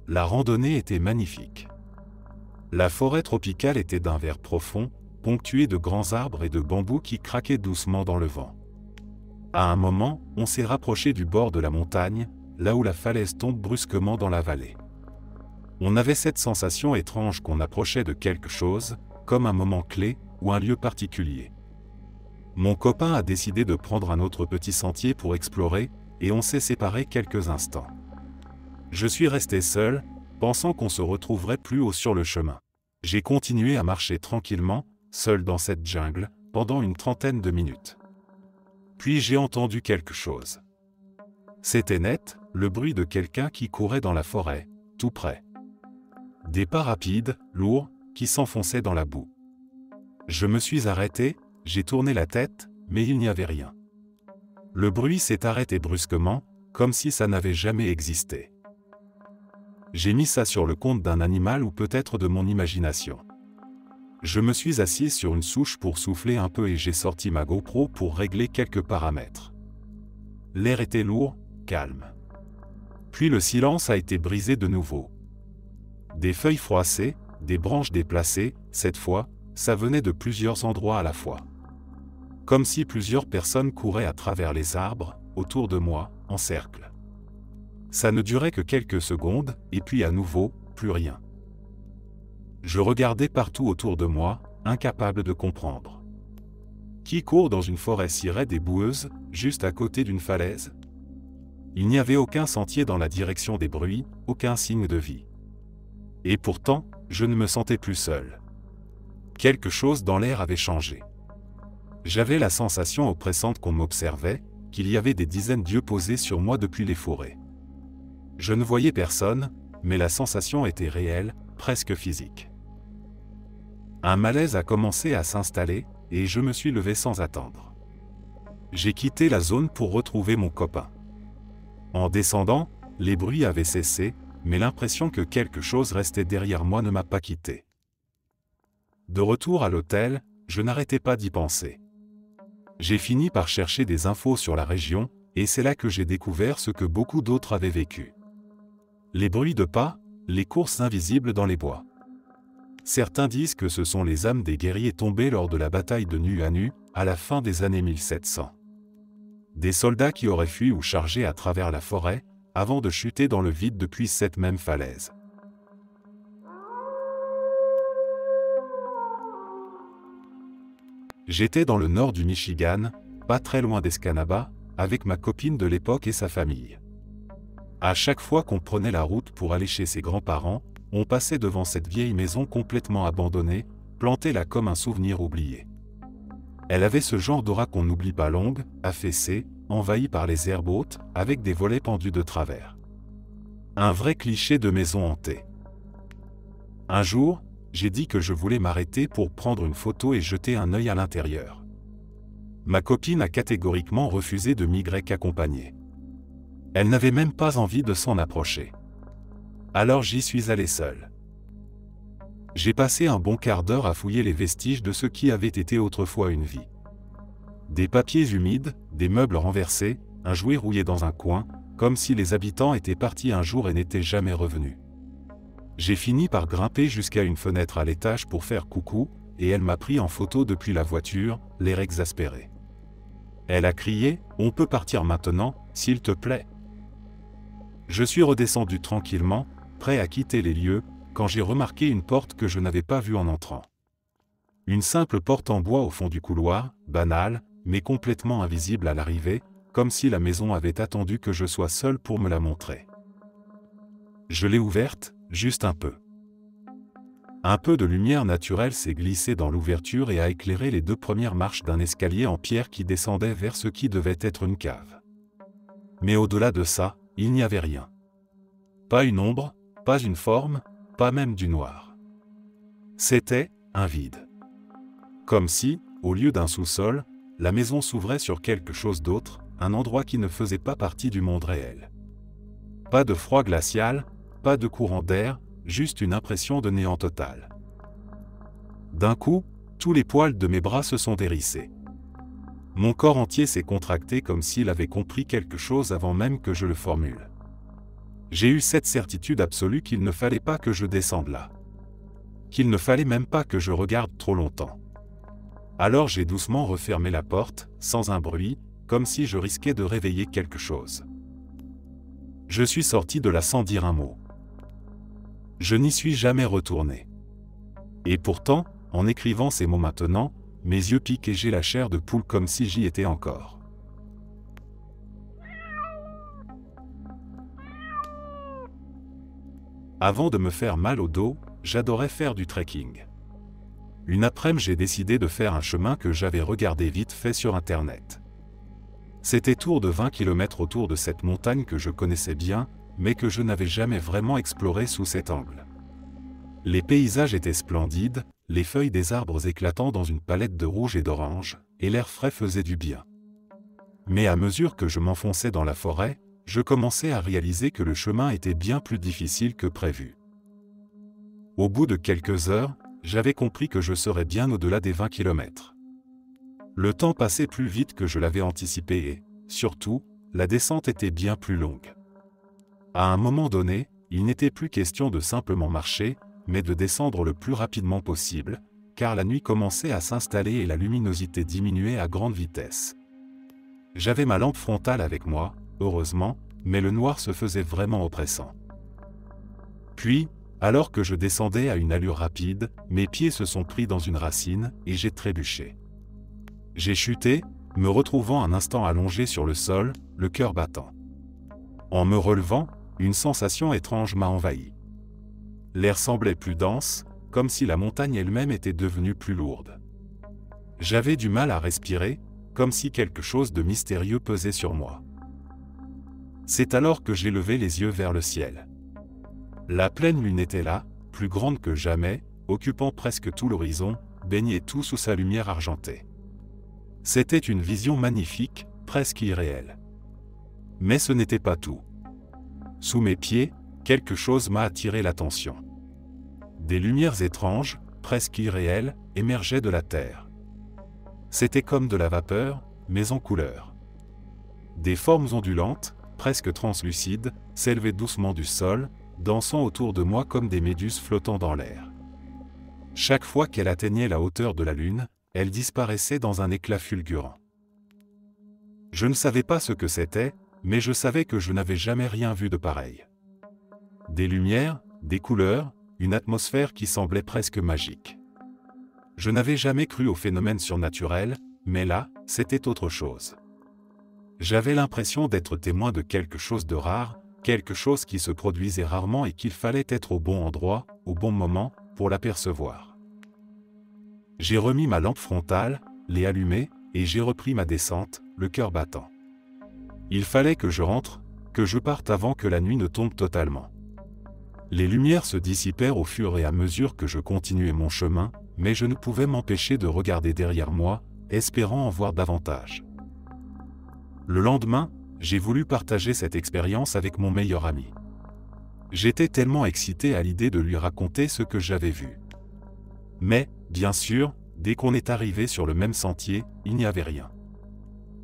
La randonnée était magnifique. La forêt tropicale était d'un vert profond, ponctuée de grands arbres et de bambous qui craquaient doucement dans le vent. À un moment, on s'est rapproché du bord de la montagne, là où la falaise tombe brusquement dans la vallée. On avait cette sensation étrange qu'on approchait de quelque chose, comme un moment clé, ou un lieu particulier. Mon copain a décidé de prendre un autre petit sentier pour explorer, et on s'est séparés quelques instants. Je suis resté seul, pensant qu'on se retrouverait plus haut sur le chemin. J'ai continué à marcher tranquillement, seul dans cette jungle, pendant une trentaine de minutes. Puis j'ai entendu quelque chose. C'était net, le bruit de quelqu'un qui courait dans la forêt, tout près. Des pas rapides, lourds, qui s'enfonçaient dans la boue. Je me suis arrêté, j'ai tourné la tête, mais il n'y avait rien. Le bruit s'est arrêté brusquement, comme si ça n'avait jamais existé. J'ai mis ça sur le compte d'un animal ou peut-être de mon imagination. Je me suis assis sur une souche pour souffler un peu et j'ai sorti ma GoPro pour régler quelques paramètres. L'air était lourd, calme. Puis le silence a été brisé de nouveau. Des feuilles froissées, des branches déplacées, cette fois, ça venait de plusieurs endroits à la fois. Comme si plusieurs personnes couraient à travers les arbres, autour de moi, en cercle. Ça ne durait que quelques secondes, et puis à nouveau, plus rien. Je regardais partout autour de moi, incapable de comprendre. Qui court dans une forêt si raide et boueuse, juste à côté d'une falaise? Il n'y avait aucun sentier dans la direction des bruits, aucun signe de vie. Et pourtant, je ne me sentais plus seul. Quelque chose dans l'air avait changé. J'avais la sensation oppressante qu'on m'observait, qu'il y avait des dizaines d'yeux posés sur moi depuis les forêts. Je ne voyais personne, mais la sensation était réelle, presque physique. Un malaise a commencé à s'installer, et je me suis levé sans attendre. J'ai quitté la zone pour retrouver mon copain. En descendant, les bruits avaient cessé, mais l'impression que quelque chose restait derrière moi ne m'a pas quitté. De retour à l'hôtel, je n'arrêtais pas d'y penser. J'ai fini par chercher des infos sur la région, et c'est là que j'ai découvert ce que beaucoup d'autres avaient vécu. Les bruits de pas, les courses invisibles dans les bois. Certains disent que ce sont les âmes des guerriers tombés lors de la bataille de Nuuanu, à la fin des années 1700. Des soldats qui auraient fui ou chargé à travers la forêt, avant de chuter dans le vide depuis cette même falaise. J'étais dans le nord du Michigan, pas très loin d'Escanaba, avec ma copine de l'époque et sa famille. À chaque fois qu'on prenait la route pour aller chez ses grands-parents, on passait devant cette vieille maison complètement abandonnée, plantée là comme un souvenir oublié. Elle avait ce genre d'aura qu'on n'oublie pas, longue, affaissée, envahie par les herbes hautes, avec des volets pendus de travers. Un vrai cliché de maison hantée. Un jour, j'ai dit que je voulais m'arrêter pour prendre une photo et jeter un œil à l'intérieur. Ma copine a catégoriquement refusé de m'y accompagner. Elle n'avait même pas envie de s'en approcher. Alors j'y suis allé seul. J'ai passé un bon quart d'heure à fouiller les vestiges de ce qui avait été autrefois une vie. Des papiers humides, des meubles renversés, un jouet rouillé dans un coin, comme si les habitants étaient partis un jour et n'étaient jamais revenus. J'ai fini par grimper jusqu'à une fenêtre à l'étage pour faire coucou, et elle m'a pris en photo depuis la voiture, l'air exaspéré. Elle a crié « On peut partir maintenant, s'il te plaît ». Je suis redescendu tranquillement, prêt à quitter les lieux, quand j'ai remarqué une porte que je n'avais pas vue en entrant. Une simple porte en bois au fond du couloir, banale, mais complètement invisible à l'arrivée, comme si la maison avait attendu que je sois seul pour me la montrer. Je l'ai ouverte, juste un peu. Un peu de lumière naturelle s'est glissée dans l'ouverture et a éclairé les 2 premières marches d'un escalier en pierre qui descendait vers ce qui devait être une cave. Mais au-delà de ça, il n'y avait rien. Pas une ombre, pas une forme, pas même du noir. C'était un vide. Comme si, au lieu d'un sous-sol, la maison s'ouvrait sur quelque chose d'autre, un endroit qui ne faisait pas partie du monde réel. Pas de froid glacial, pas de courant d'air, juste une impression de néant total. D'un coup, tous les poils de mes bras se sont hérissés. Mon corps entier s'est contracté comme s'il avait compris quelque chose avant même que je le formule. J'ai eu cette certitude absolue qu'il ne fallait pas que je descende là. Qu'il ne fallait même pas que je regarde trop longtemps. Alors j'ai doucement refermé la porte, sans un bruit, comme si je risquais de réveiller quelque chose. Je suis sorti de là sans dire un mot. Je n'y suis jamais retourné. Et pourtant, en écrivant ces mots maintenant, mes yeux piquent et j'ai la chair de poule comme si j'y étais encore. Avant de me faire mal au dos, j'adorais faire du trekking. Une après-midi, j'ai décidé de faire un chemin que j'avais regardé vite fait sur Internet. C'était tour de 20 km autour de cette montagne que je connaissais bien, mais que je n'avais jamais vraiment explorée sous cet angle. Les paysages étaient splendides, les feuilles des arbres éclatant dans une palette de rouge et d'orange, et l'air frais faisait du bien. Mais à mesure que je m'enfonçais dans la forêt, je commençais à réaliser que le chemin était bien plus difficile que prévu. Au bout de quelques heures, j'avais compris que je serais bien au-delà des 20 km. Le temps passait plus vite que je l'avais anticipé et, surtout, la descente était bien plus longue. À un moment donné, il n'était plus question de simplement marcher, mais de descendre le plus rapidement possible, car la nuit commençait à s'installer et la luminosité diminuait à grande vitesse. J'avais ma lampe frontale avec moi, heureusement, mais le noir se faisait vraiment oppressant. Puis, alors que je descendais à une allure rapide, mes pieds se sont pris dans une racine et j'ai trébuché. J'ai chuté, me retrouvant un instant allongé sur le sol, le cœur battant. En me relevant, une sensation étrange m'a envahi. L'air semblait plus dense, comme si la montagne elle-même était devenue plus lourde. J'avais du mal à respirer, comme si quelque chose de mystérieux pesait sur moi. C'est alors que j'ai levé les yeux vers le ciel. La pleine lune était là, plus grande que jamais, occupant presque tout l'horizon, baignait tout sous sa lumière argentée. C'était une vision magnifique, presque irréelle. Mais ce n'était pas tout. Sous mes pieds, quelque chose m'a attiré l'attention. Des lumières étranges, presque irréelles, émergeaient de la terre. C'était comme de la vapeur, mais en couleur. Des formes ondulantes, presque translucides, s'élevaient doucement du sol, dansant autour de moi comme des méduses flottant dans l'air. Chaque fois qu'elle atteignait la hauteur de la lune, elle disparaissait dans un éclat fulgurant. Je ne savais pas ce que c'était, mais je savais que je n'avais jamais rien vu de pareil. Des lumières, des couleurs, une atmosphère qui semblait presque magique. Je n'avais jamais cru au phénomène surnaturel, mais là, c'était autre chose. J'avais l'impression d'être témoin de quelque chose de rare, quelque chose qui se produisait rarement et qu'il fallait être au bon endroit, au bon moment, pour l'apercevoir. J'ai remis ma lampe frontale, l'ai allumée, et j'ai repris ma descente, le cœur battant. Il fallait que je rentre, que je parte avant que la nuit ne tombe totalement. Les lumières se dissipèrent au fur et à mesure que je continuais mon chemin, mais je ne pouvais m'empêcher de regarder derrière moi, espérant en voir davantage. Le lendemain, j'ai voulu partager cette expérience avec mon meilleur ami. J'étais tellement excité à l'idée de lui raconter ce que j'avais vu. Mais, bien sûr, dès qu'on est arrivé sur le même sentier, il n'y avait rien.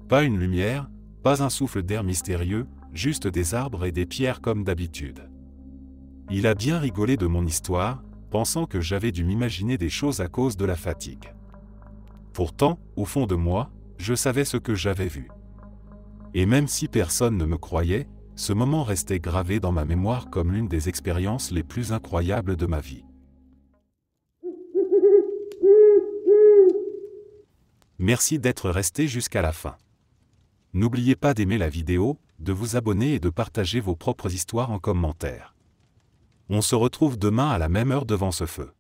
Pas une lumière, pas un souffle d'air mystérieux, juste des arbres et des pierres comme d'habitude. Il a bien rigolé de mon histoire, pensant que j'avais dû m'imaginer des choses à cause de la fatigue. Pourtant, au fond de moi, je savais ce que j'avais vu. Et même si personne ne me croyait, ce moment restait gravé dans ma mémoire comme l'une des expériences les plus incroyables de ma vie. Merci d'être resté jusqu'à la fin. N'oubliez pas d'aimer la vidéo, de vous abonner et de partager vos propres histoires en commentaire. On se retrouve demain à la même heure devant ce feu.